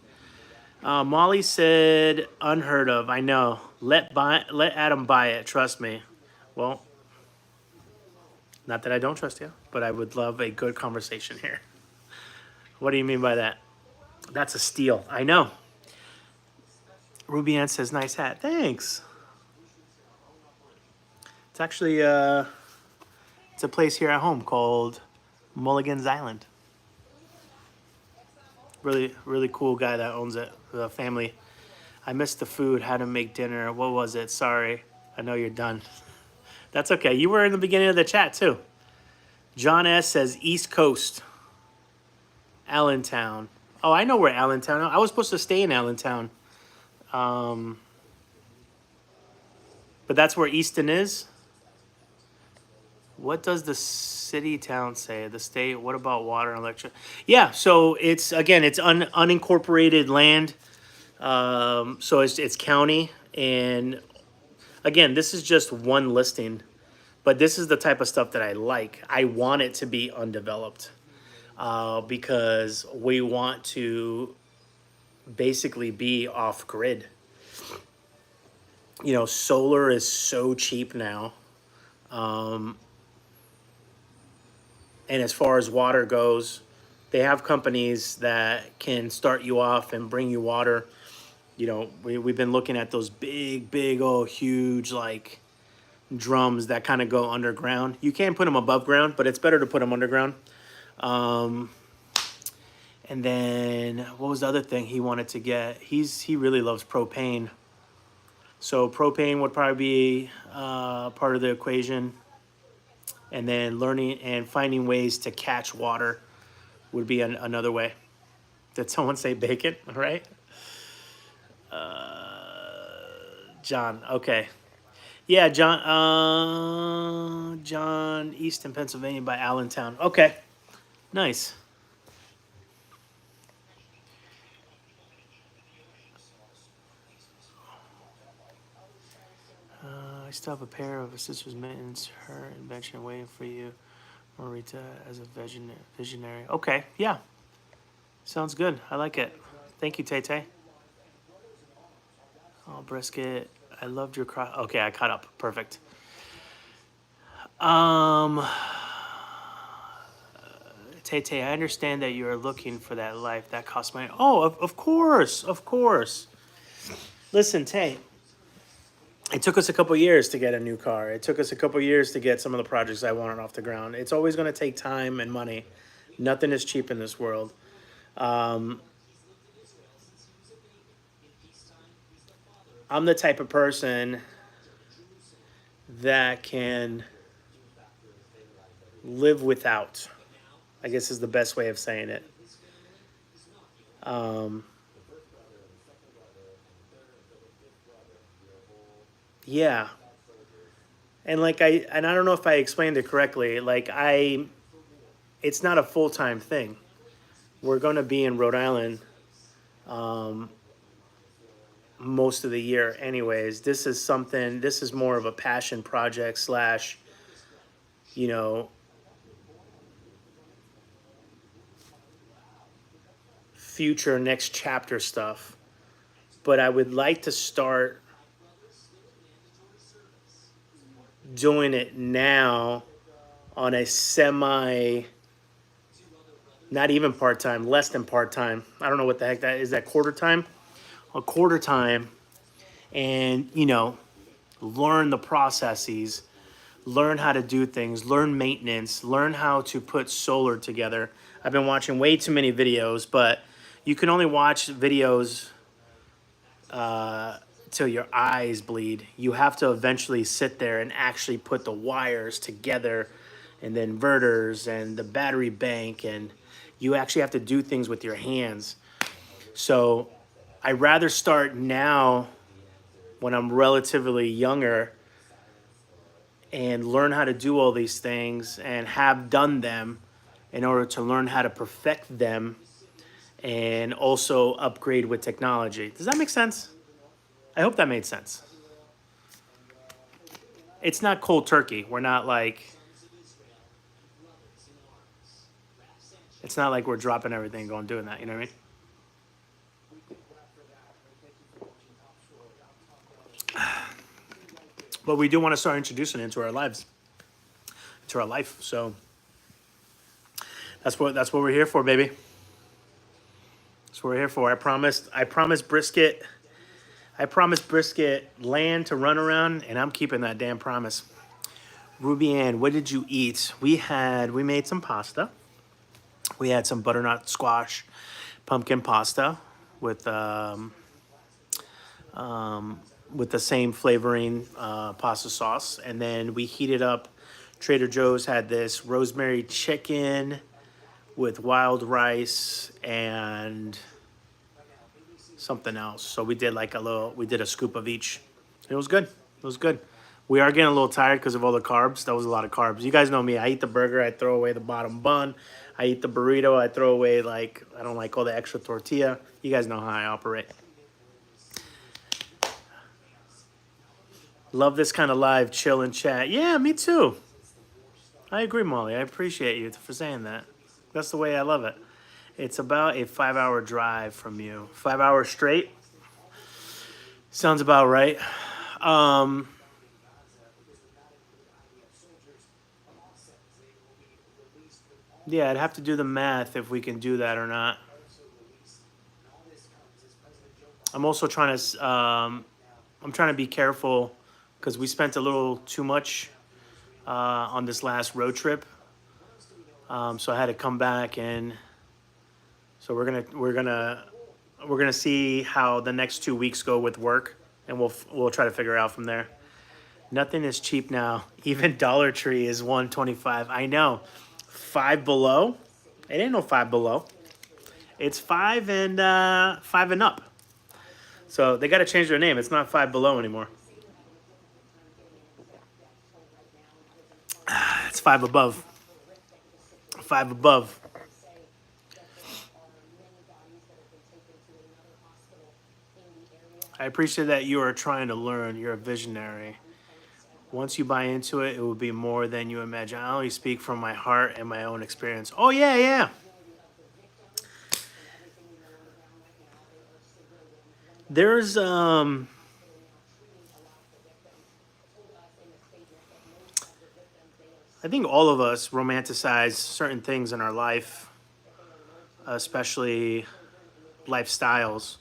Molly said, unheard of. I know. Let Adam buy it. Trust me. Well, not that I don't trust you, but I would love a good conversation here. What do you mean by that? That's a steal. I know. Ruby Ann says, nice hat. Thanks. It's actually it's a place here at home called Mulligan's Island. Really, really cool guy that owns it. The family. I missed the food. How to make dinner. What was it? Sorry. I know you're done. That's okay. You were in the beginning of the chat too. John S. says East Coast. Allentown. Oh, I know where Allentown is. I was supposed to stay in Allentown. But that's where Easton is. What does the city town say? The state? What about water and electric? Yeah, so it's unincorporated land. So it's county, and again, this is just one listing, but this is the type of stuff that I like. I want it to be undeveloped because we want to basically be off grid. You know, solar is so cheap now. And as far as water goes, they have companies that can start you off and bring you water. You know, we've been looking at those big, huge, like, drums that kind of go underground. You can put them above ground, but it's better to put them underground. And then, what was the other thing he wanted to get? He really loves propane. So propane would probably be part of the equation. And then learning and finding ways to catch water would be another way. Did someone say bacon? Right? John, okay. Yeah, John, Easton, Pennsylvania by Allentown. Okay, nice. I still have a pair of a sister's mittens, her invention waiting for you, Marita, as a visionary. Okay, yeah. Sounds good. I like it. Thank you, TeTe. Oh, brisket. I loved your cross. Okay, I caught up. TeTe, I understand that you're looking for that life. That costs money. Oh, of course, of course. Listen, Tay, it took us a couple years to get a new car. It took us a couple years to get some of the projects I wanted off the ground. It's always going to take time and money. Nothing is cheap in this world. I'm the type of person that can live without, I guess is the best way of saying it. Yeah. And like I don't know if I explained it correctly. Like it's not a full-time thing. We're going to be in Rhode Island most of the year anyways. This is more of a passion project slash, you know, future next chapter stuff. But I would like to start doing it now on a semi, not even part-time, less than part-time. I don't know what the heck that is. That quarter time? A quarter time, and, you know, learn the processes, learn how to do things, learn maintenance, learn how to put solar together. I've been watching way too many videos, but you can only watch videos till your eyes bleed. You have to eventually sit there and actually put the wires together, and the inverters and the battery bank, and you actually have to do things with your hands. So I'd rather start now when I'm relatively younger and learn how to do all these things and have done them in order to learn how to perfect them and also upgrade with technology. Does that make sense? I hope that made sense. It's not cold turkey. We're not like, it's not like we're dropping everything and going doing that, you know what I mean? But we do want to start introducing it into our lives, into our life. So that's what we're here for, baby. That's what we're here for. I promised Brisket land to run around, and I'm keeping that damn promise. Ruby Ann, what did you eat? We made some pasta. We had some butternut squash pumpkin pasta with the same flavoring pasta sauce. And then we heated up, Trader Joe's had this rosemary chicken with wild rice and something else. So we did a scoop of each. It was good. It was good. We are getting a little tired because of all the carbs. That was a lot of carbs. You guys know me. I eat the burger, I throw away the bottom bun. I eat the burrito, I throw away, I don't like all the extra tortilla. You guys know how I operate. Love this kind of live chill and chat. Yeah, me too. I agree, Molly. I appreciate you for saying that. That's the way I love it. It's about a 5-hour drive from you. 5 hours straight? Sounds about right. Yeah, I'd have to do the math if we can do that or not. I'm also trying to be careful because we spent a little too much on this last road trip. So I had to come back, and so we're gonna see how the next 2 weeks go with work, and we'll try to figure out from there. Nothing is cheap now. Even Dollar Tree is $1.25. I know. Five Below. It ain't no Five Below. It's five and up. So they got to change their name. It's not Five Below anymore. It's Five Above. Five Above. I appreciate that you are trying to learn. You're a visionary. Once you buy into it, it will be more than you imagine. I only speak from my heart and my own experience. Oh, yeah, yeah. There's, I think all of us romanticize certain things in our life, especially lifestyles.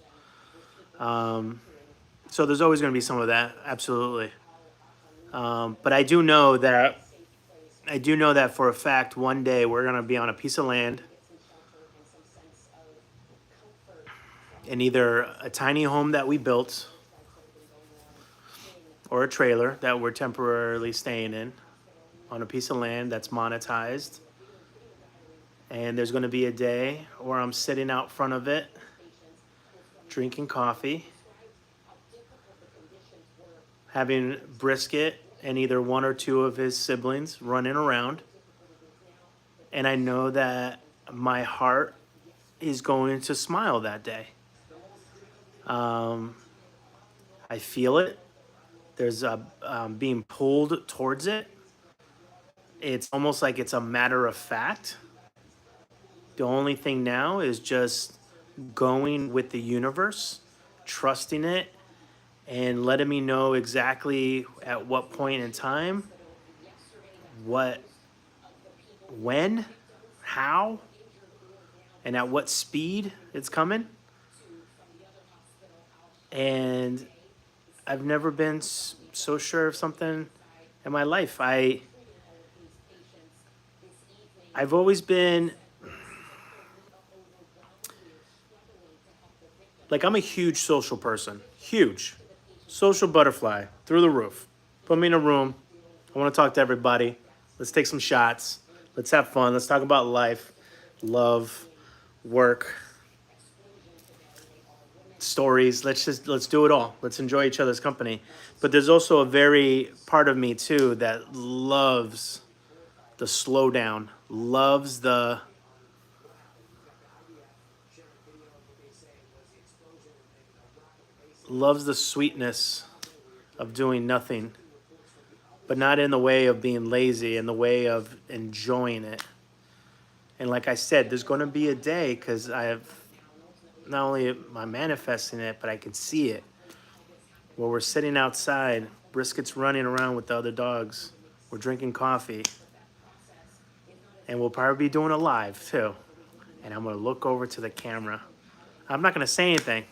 So there's always going to be some of that, absolutely. But I do know that for a fact one day we're going to be on a piece of land in either a tiny home that we built or a trailer that we're temporarily staying in on a piece of land that's monetized. And there's going to be a day where I'm sitting out front of it, drinking coffee, having brisket and either one or two of his siblings running around. And I know that my heart is going to smile that day. I feel it. There's a being pulled towards it. It's almost like it's a matter of fact. The only thing now is just going with the universe, trusting it, and letting me know exactly at what point in time, when, how, and at what speed it's coming. And I've never been so sure of something in my life. I've always been, like, I'm a huge social person. Huge. Social butterfly. Through the roof. Put me in a room. I want to talk to everybody. Let's take some shots. Let's have fun. Let's talk about life, love, work, stories. Let's do it all. Let's enjoy each other's company. But there's also a very part of me too that loves the slowdown, loves the sweetness of doing nothing, but not in the way of being lazy, in the way of enjoying it. And like I said, there's going to be a day, because I have, not only am I manifesting it, but I can see it, where we're sitting outside, Brisket's running around with the other dogs, we're drinking coffee, and we'll probably be doing a live too. And I'm going to look over to the camera. I'm not going to say anything.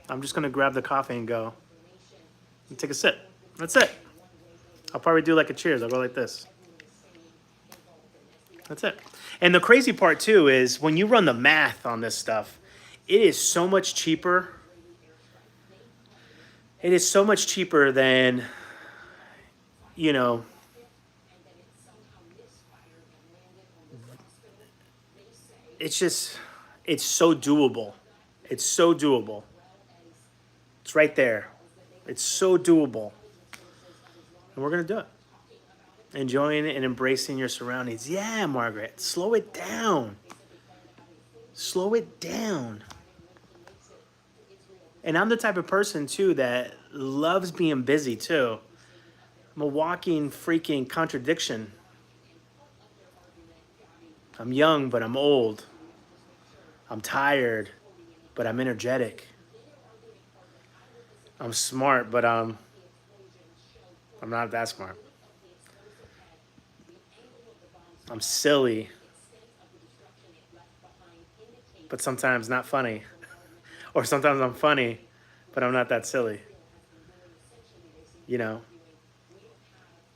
I'm just going to grab the coffee and go and take a sip. That's it. I'll probably do like a cheers. I'll go like this. That's it. And the crazy part too is when you run the math on this stuff, it is so much cheaper. It is so much cheaper than, you know, it's so doable. It's so doable. It's right there. It's so doable. And we're going to do it. Enjoying it and embracing your surroundings. Yeah, Margaret, slow it down. Slow it down. And I'm the type of person, too, that loves being busy, too. I'm a walking freaking contradiction. I'm young, but I'm old. I'm tired, but I'm energetic. I'm smart, but I'm not that smart. I'm silly, but sometimes not funny. Or sometimes I'm funny, but I'm not that silly. You know?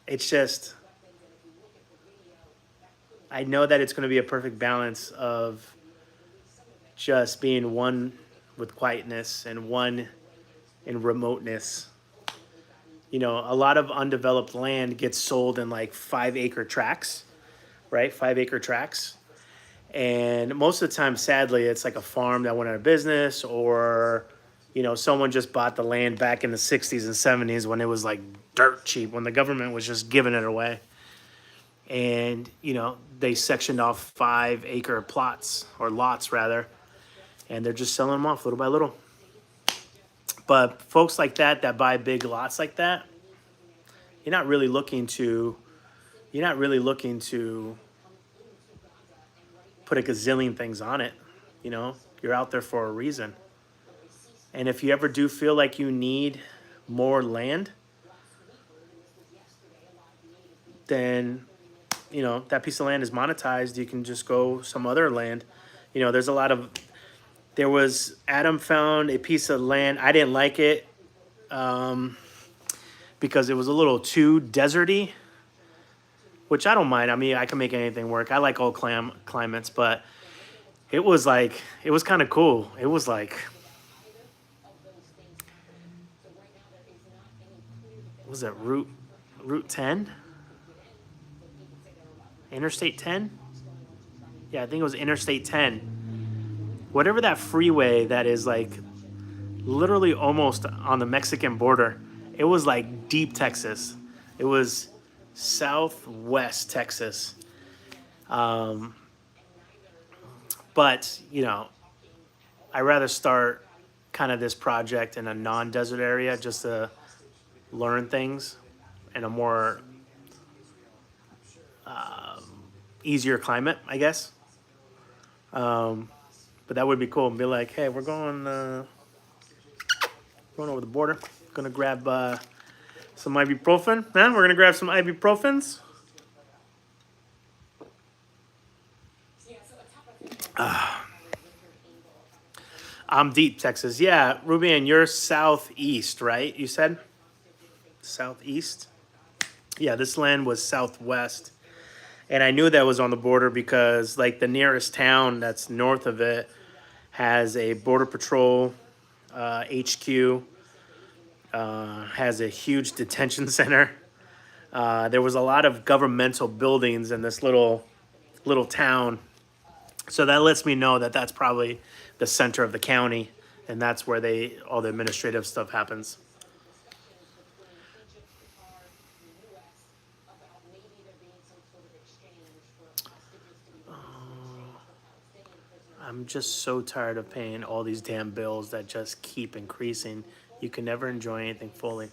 It's just, I know that it's going to be a perfect balance of just being one with quietness and one in remoteness. You know, a lot of undeveloped land gets sold in like 5-acre tracts, right? 5-acre tracts. And most of the time, sadly, it's like a farm that went out of business, or, you know, someone just bought the land back in the 60s and 70s when it was like dirt cheap, when the government was just giving it away. And, you know, they sectioned off 5-acre plots, or lots rather, and they're just selling them off little by little. But folks like that buy big lots like that, you're not really looking to put a gazillion things on it. You know, you're out there for a reason. And if you ever do feel like you need more land, then you know, that piece of land is monetized, you can just go some other land. You know, there's a lot of, Adam found a piece of land. I didn't like it because it was a little too deserty, which I don't mind. I mean, I can make anything work. I like all climates, but it was kind of cool. It was like, what was that, Route 10? Interstate 10? Yeah, I think it was Interstate 10. Whatever that freeway that is like literally almost on the Mexican border. It was like deep Texas. It was southwest Texas. But, you know, I'd rather start kind of this project in a non-desert area just to learn things in a more easier climate, I guess. But that would be cool. Be like, hey, we're going over the border. Gonna grab some ibuprofen. Huh? We're gonna grab some ibuprofens. I'm deep, Texas. Yeah, Ruben, you're southeast, right? You said southeast. Yeah, this land was southwest, and I knew that was on the border because, like, the nearest town that's north of it has a border patrol HQ. Has a huge detention center. There was a lot of governmental buildings in this little town. So that lets me know that that's probably the center of the county, and that's where all the administrative stuff happens. I'm just so tired of paying all these damn bills that just keep increasing. You can never enjoy anything fully.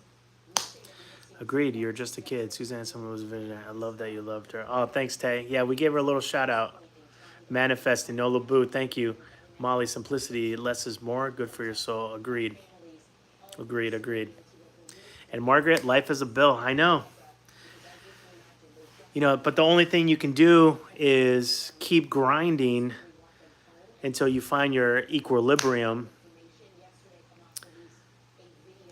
Agreed, you're just a kid. Suzanne, someone was a visionary. I love that you loved her. Oh, thanks, Tay. Yeah, we gave her a little shout out. Manifesting, Nola Boo, thank you. Molly, simplicity, less is more. Good for your soul. Agreed. Agreed. And Margaret, life is a bill. I know. You know, but the only thing you can do is keep grinding until you find your equilibrium.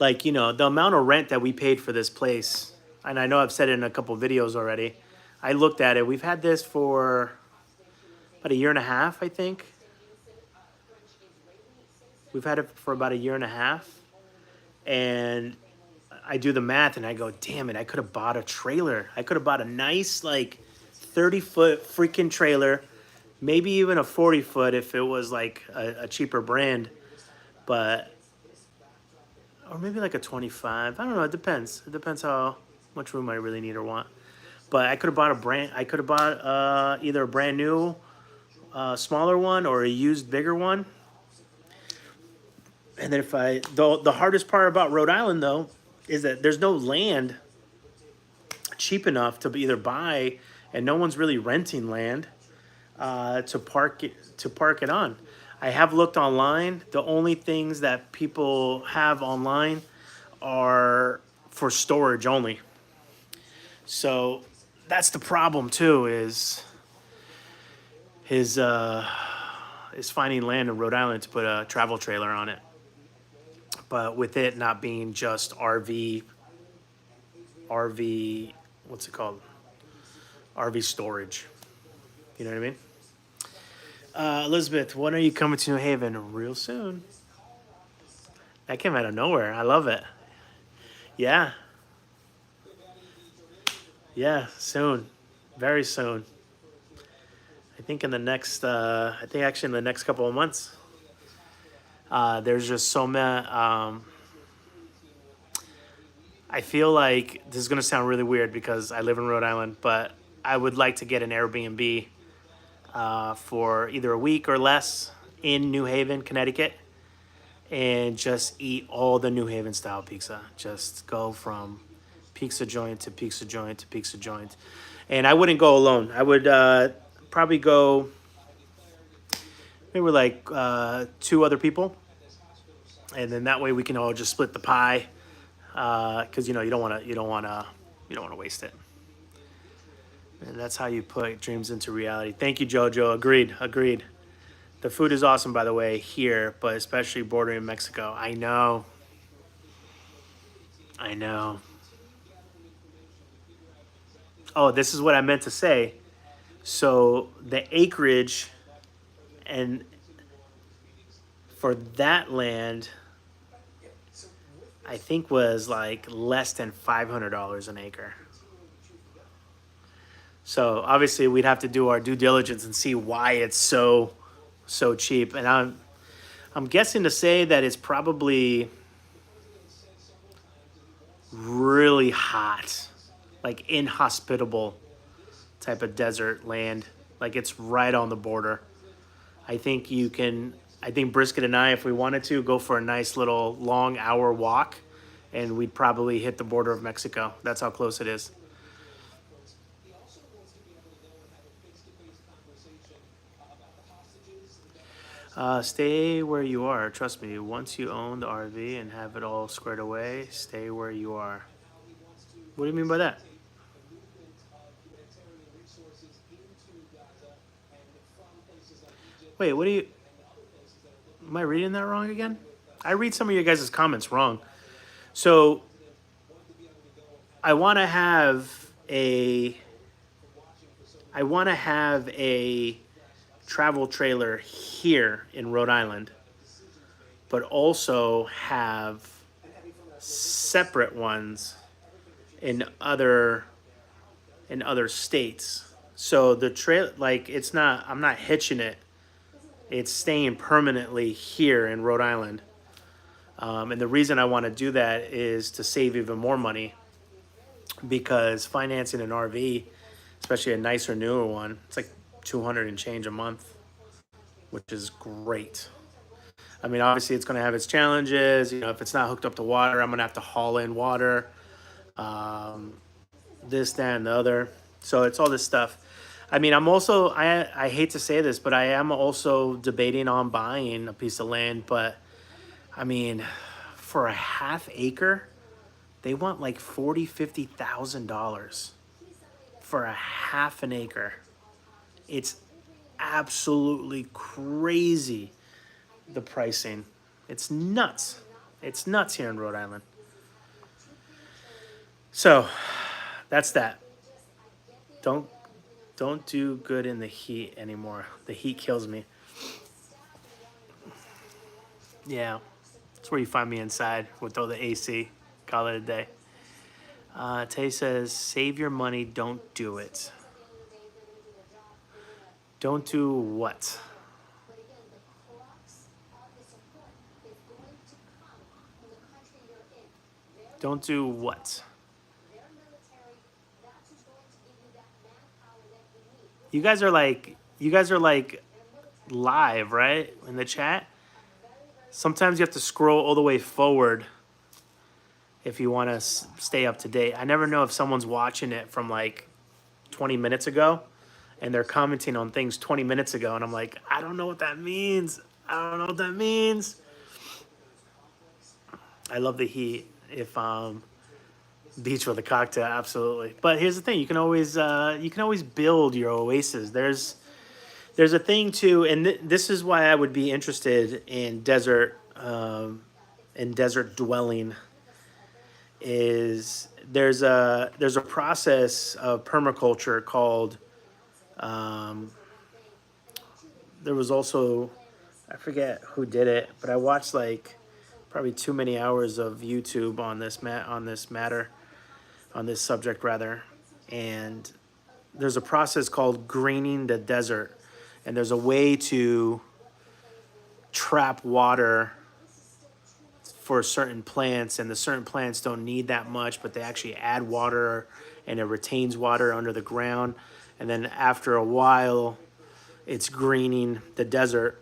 Like, you know, the amount of rent that we paid for this place, and I know I've said it in a couple videos already. I looked at it. We've had this for about a year and a half, I think. We've had it for about a year and a half. And I do the math and I go, damn it, I could have bought a trailer. I could have bought a nice, like, 30-foot freaking trailer. Maybe even a 40-foot if it was, like, a cheaper brand. But, or maybe like a 25. I don't know. It depends. It depends how much room I really need or want. But I could have bought either a brand new, smaller one or a used bigger one. And then the hardest part about Rhode Island though is that there's no land cheap enough to either buy, and no one's really renting land to park it on. I have looked online. The only things that people have online are for storage only. So that's the problem too, is finding land in Rhode Island to put a travel trailer on it. But with it not being just RV, what's it called? RV storage. You know what I mean? Elizabeth, when are you coming to New Haven? Real soon. That came out of nowhere. I love it. Yeah. Yeah, soon. Very soon. I think in the next, actually in the next couple of months. There's just so many, I feel like this is going to sound really weird because I live in Rhode Island, but I would like to get an Airbnb for either a week or less in New Haven, Connecticut, and just eat all the New Haven style pizza. Just go from pizza joint to pizza joint to pizza joint. And I wouldn't go alone. I would probably go maybe like 2 other people, and then that way we can all just split the pie. Because you don't want to waste it. And that's how you put dreams into reality. Thank you, Jojo. Agreed. Agreed. The food is awesome, by the way, here, but especially bordering Mexico. I know. I know. Oh, this is what I meant to say. So the acreage and for that land, I think was like less than $500 an acre. So obviously we'd have to do our due diligence and see why it's so cheap. And I'm guessing to say that it's probably really hot, like inhospitable type of desert land. Like it's right on the border. I think Brisket and I, if we wanted to, go for a nice little long hour walk and we'd probably hit the border of Mexico. That's how close it is. Stay where you are. Trust me, once you own the RV and have it all squared away, stay where you are. What do you mean by that? Wait, what do you... Am I reading that wrong again? I read some of your guys' comments wrong. So, I want to have a travel trailer here in Rhode Island, but also have separate ones in other states. So the trail, like, it's not, I'm not hitching it. It's staying permanently here in Rhode Island. And the reason I want to do that is to save even more money, because financing an RV, especially a nicer, newer one, it's like 200 and change a month, which is great. I mean, obviously it's going to have its challenges. You know, if it's not hooked up to water, I'm going to have to haul in water, this, that, and the other. So it's all this stuff. I mean, I'm also, I hate to say this, but I am also debating on buying a piece of land. But I mean, for a half acre, they want like $40,000, $50,000 for a half an acre. It's absolutely crazy, the pricing. It's nuts. It's nuts here in Rhode Island. So that's that. Don't do good in the heat anymore. The heat kills me. Yeah, that's where you find me inside with all the AC. Call it a day. Tay says, save your money, don't do it. Don't do what? Don't do what? You guys are like live, right? In the chat. Sometimes you have to scroll all the way forward if you want to stay up to date. I never know if someone's watching it from like 20 minutes ago and they're commenting on things 20 minutes ago. And I'm like, I don't know what that means. I don't know what that means. I love the heat. If beach with a cocktail, absolutely. But here's the thing: you can always build your oasis. There's a thing too, and this is why I would be interested in desert dwelling. Is there's a process of permaculture called. There was also, I forget who did it, but I watched like probably too many hours of YouTube on this subject rather, and there's a process called greening the desert, and there's a way to trap water for certain plants, and the certain plants don't need that much, but they actually add water and it retains water under the ground, and then after a while it's greening the desert,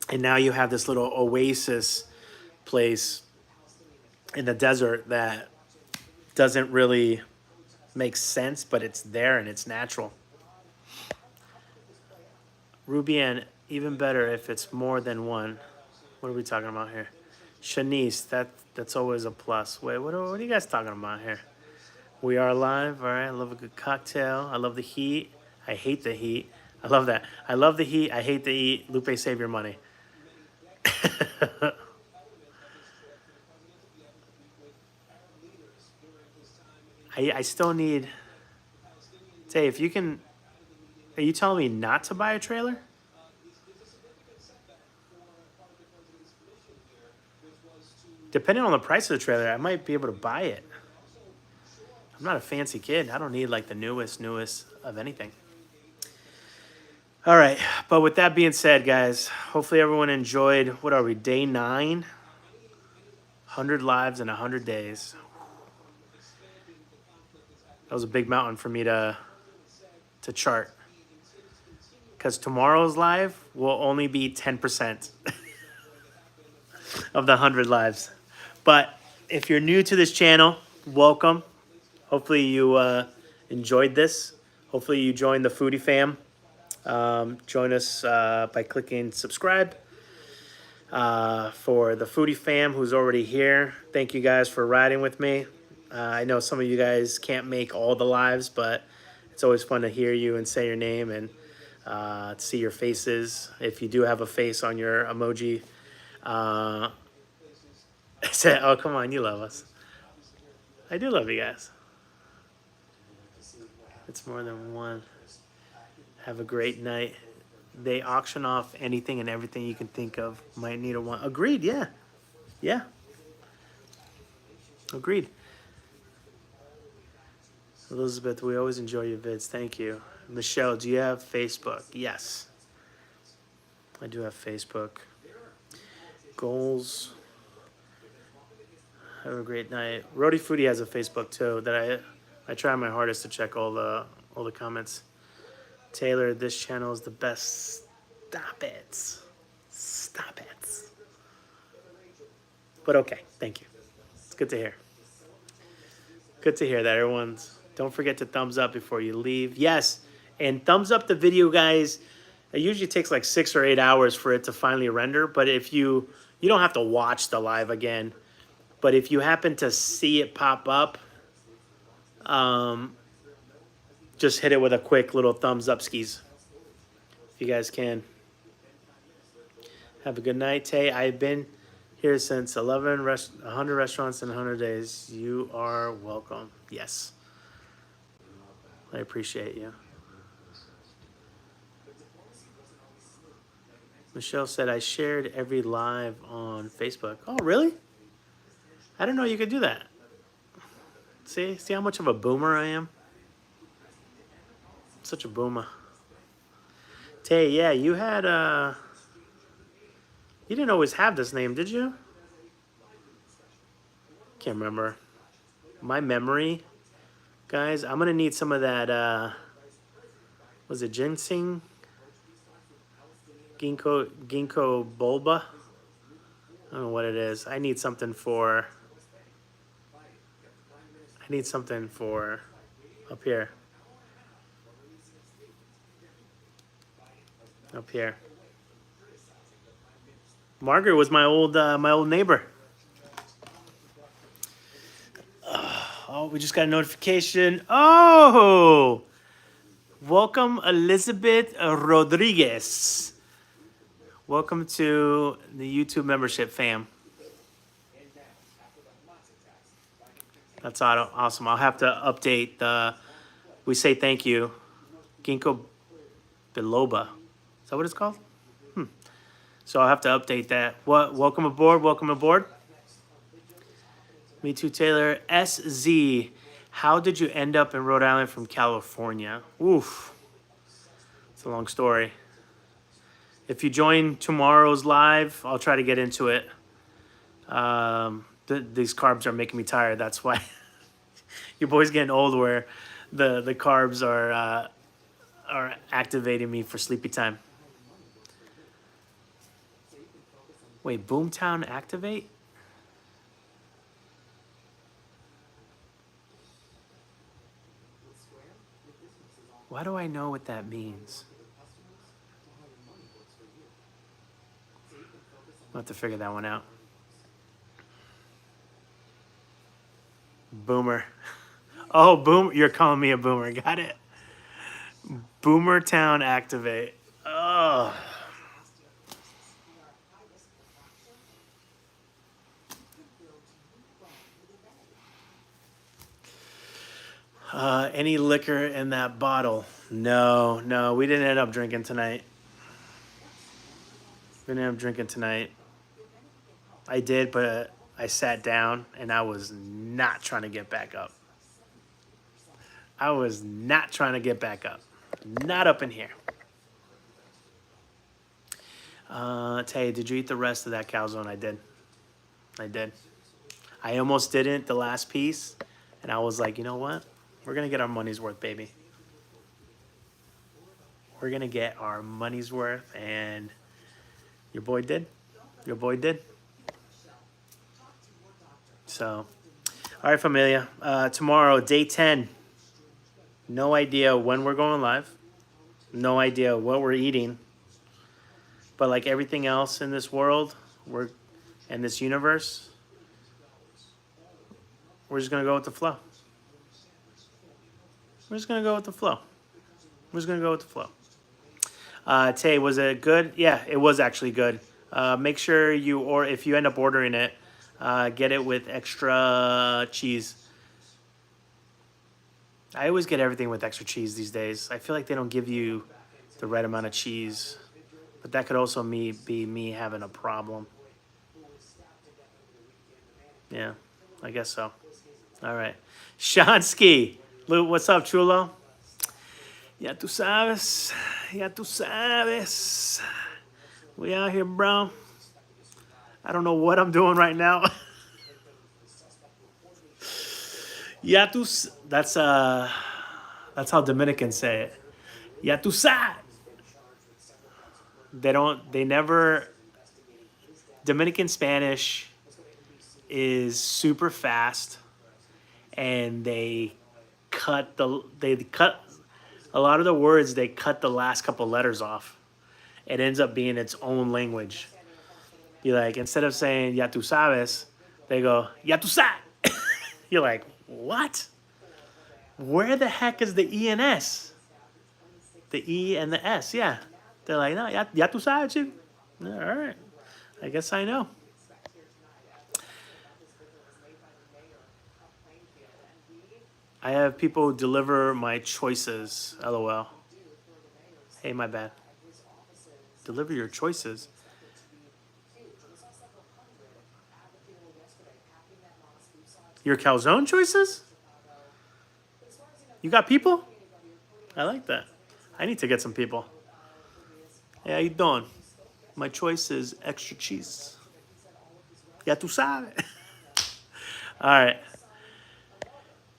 and now you have this little oasis place in the desert that doesn't really make sense, but it's there and it's natural. Rubian, even better if it's more than one. What are we talking about here? Shanice, that's always a plus. Wait, what are you guys talking about here? We are live. All right. I love a good cocktail. I love the heat. I hate the heat. I love that. I love the heat. I hate the heat. Lupe, save your money. I still need. Say, if you can. Are you telling me not to buy a trailer? Depending on the price of the trailer, I might be able to buy it. I'm not a fancy kid. I don't need like the newest of anything. All right. But with that being said, guys, hopefully everyone enjoyed. What are we? Day 9? 100 lives in 100 days. That was a big mountain for me to chart. Because tomorrow's live will only be 10% of the 100 lives. But if you're new to this channel, welcome. Hopefully you enjoyed this. Hopefully you joined the Foodie fam. Join us by clicking subscribe. For the Foodie fam who's already here, thank you guys for riding with me. I know some of you guys can't make all the lives, but it's always fun to hear you and say your name and see your faces. If you do have a face on your emoji, say, oh, come on, you love us. I do love you guys. It's more than one. Have a great night. They auction off anything and everything you can think of. Might need a one. Agreed, yeah. Yeah. Agreed. Elizabeth, we always enjoy your vids. Thank you. Michelle, do you have Facebook? Yes. I do have Facebook. Goals. Have a great night. RHODE Foodie has a Facebook too that I try my hardest to check all the comments. Taylor, this channel is the best. Stop it. Stop it. But okay, thank you. It's good to hear. Good to hear that everyone's. Don't forget to thumbs up before you leave. Yes, and thumbs up the video, guys. It usually takes like 6 or 8 hours for it to finally render. But if you don't have to watch the live again. But if you happen to see it pop up, just hit it with a quick little thumbs up skis. If you guys can. Have a good night, Tay. I've been here since 100 restaurants in 100 days. You are welcome. Yes. I appreciate you. Michelle said, I shared every live on Facebook. Oh, really? I didn't know you could do that. See how much of a boomer I am? Such a boomer. Tay, yeah, you had you didn't always have this name, did you? Can't remember. My memory, guys, I'm gonna need some of that was it ginseng? Ginkgo biloba? I don't know what it is. I need something for up here. Up here. Margaret was my old neighbor. Oh, we just got a notification. Oh, welcome Elizabeth Rodriguez. Welcome to the YouTube membership, fam. That's awesome. I'll have to update the. We say thank you, Ginkgo biloba. Is that what it's called? So I'll have to update that. What? Welcome aboard. Welcome aboard. Me too, Taylor. SZ. How did you end up in Rhode Island from California? Oof. It's a long story. If you join tomorrow's live, I'll try to get into it. These carbs are making me tired. That's why your boy's getting old where the carbs are activating me for sleepy time. Wait, Boomtown activate? Why do I know what that means? I'll have to figure that one out. Boomer. Oh, boom! You're calling me a boomer. Got it. Boomer Town activate. Oh. Any liquor in that bottle? No, no, we didn't end up drinking tonight. We didn't end up drinking tonight. I did, but I sat down and I was not trying to get back up. I was not trying to get back up. Not up in here. Tay, did you eat the rest of that calzone? I did. I did. I almost didn't the last piece, and I was like, you know what? We're going to get our money's worth, baby. We're going to get our money's worth, and your boy did. Your boy did. So, all right, familia. Tomorrow, day 10. No idea when we're going live. No idea what we're eating. But like everything else in this world, in this universe, we're just going to go with the flow. We're just going to go with the flow. We're just going to go with the flow. Tay, was it good? Yeah, it was actually good. Make sure if you end up ordering it, get it with extra cheese. I always get everything with extra cheese these days. I feel like they don't give you the right amount of cheese. But that could also be me having a problem. Yeah, I guess so. All right. Shansky. What's up, chulo? Ya tú sabes. Ya tú sabes. We out here, bro. I don't know what I'm doing right now. Ya tú... That's how Dominicans say it. Ya tú sabes. They never... Dominican Spanish is super fast, and they cut a lot of the words, they cut the last couple letters off. It ends up being its own language. You're like, instead of saying ya tú sabes, they go ya tú sabes. You're like, what? Where the heck is the E and S? The E and the S, yeah. They're like, no, ya tú sabes, chico. All right, I guess I know. I have people deliver my choices, LOL. Hey, my bad. Deliver your choices. Your calzone choices? You got people? I like that. I need to get some people. Hey, how you doing? My choice is extra cheese. Ya tú sabes. All right.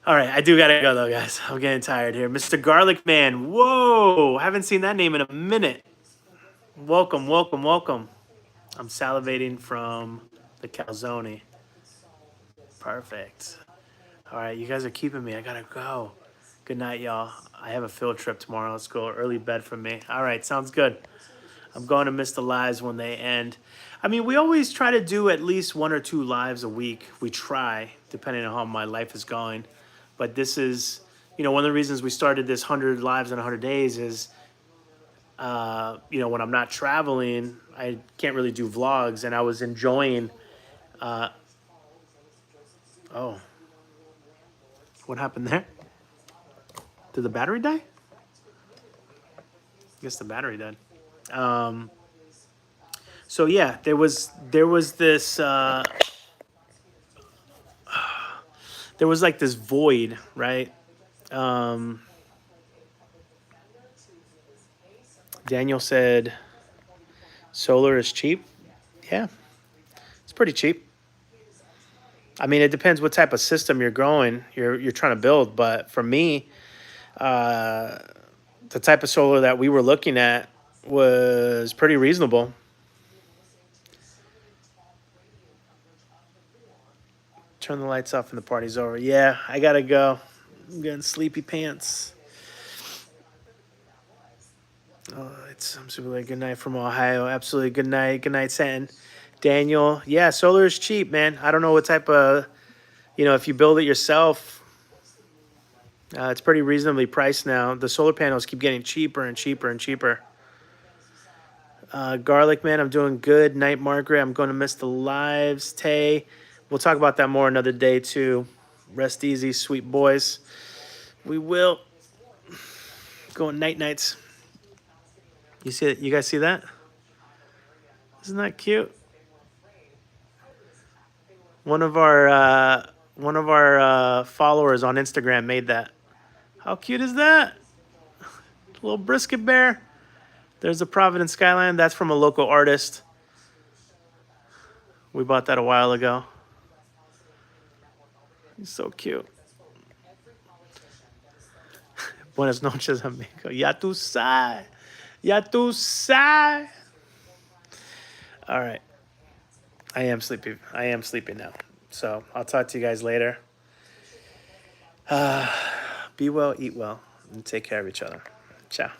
All right, I do gotta go though, guys. I'm getting tired here. Mr. Garlic Man. Whoa, haven't seen that name in a minute. Welcome, welcome, welcome. I'm salivating from the calzone. Perfect. All right, you guys are keeping me. I gotta go. Good night, y'all. I have a field trip tomorrow. Let's go early bed for me. All right, sounds good. I'm going to miss the lives when they end. I mean, we always try to do at least 1 or 2 lives a week. We try, depending on how my life is going. But this is, one of the reasons we started this 100 lives in 100 days is, when I'm not traveling, I can't really do vlogs. And I was enjoying, oh, what happened there? Did the battery die? I guess the battery died. So yeah, there was this, there was like this void, right? Daniel said, solar is cheap. Yeah, it's pretty cheap. I mean, it depends what type of system you're growing, you're trying to build. But for me, the type of solar that we were looking at was pretty reasonable. Turn the lights off and the party's over. Yeah, I gotta go. I'm getting sleepy pants. Oh, I'm super late. Good night from Ohio. Absolutely. Good night. Good night, Santon. Daniel. Yeah, solar is cheap, man. I don't know what type of, if you build it yourself, It's pretty reasonably priced now. The solar panels keep getting cheaper and cheaper and cheaper. Garlic Man, I'm doing good. Night Margaret, I'm going to miss the lives. Tay, we'll talk about that more another day too. Rest easy, sweet boys. We will. Going night nights. You see it? You guys see that? Isn't that cute? One of our followers on Instagram made that. How cute is that? Little brisket bear. There's the Providence skyline. That's from a local artist. We bought that a while ago. He's so cute. Buenas noches, amigo. Ya tú sabes. Ya tú sabes. All right. I am sleepy. I am sleepy now. So I'll talk to you guys later. Be well, eat well, and take care of each other. Ciao.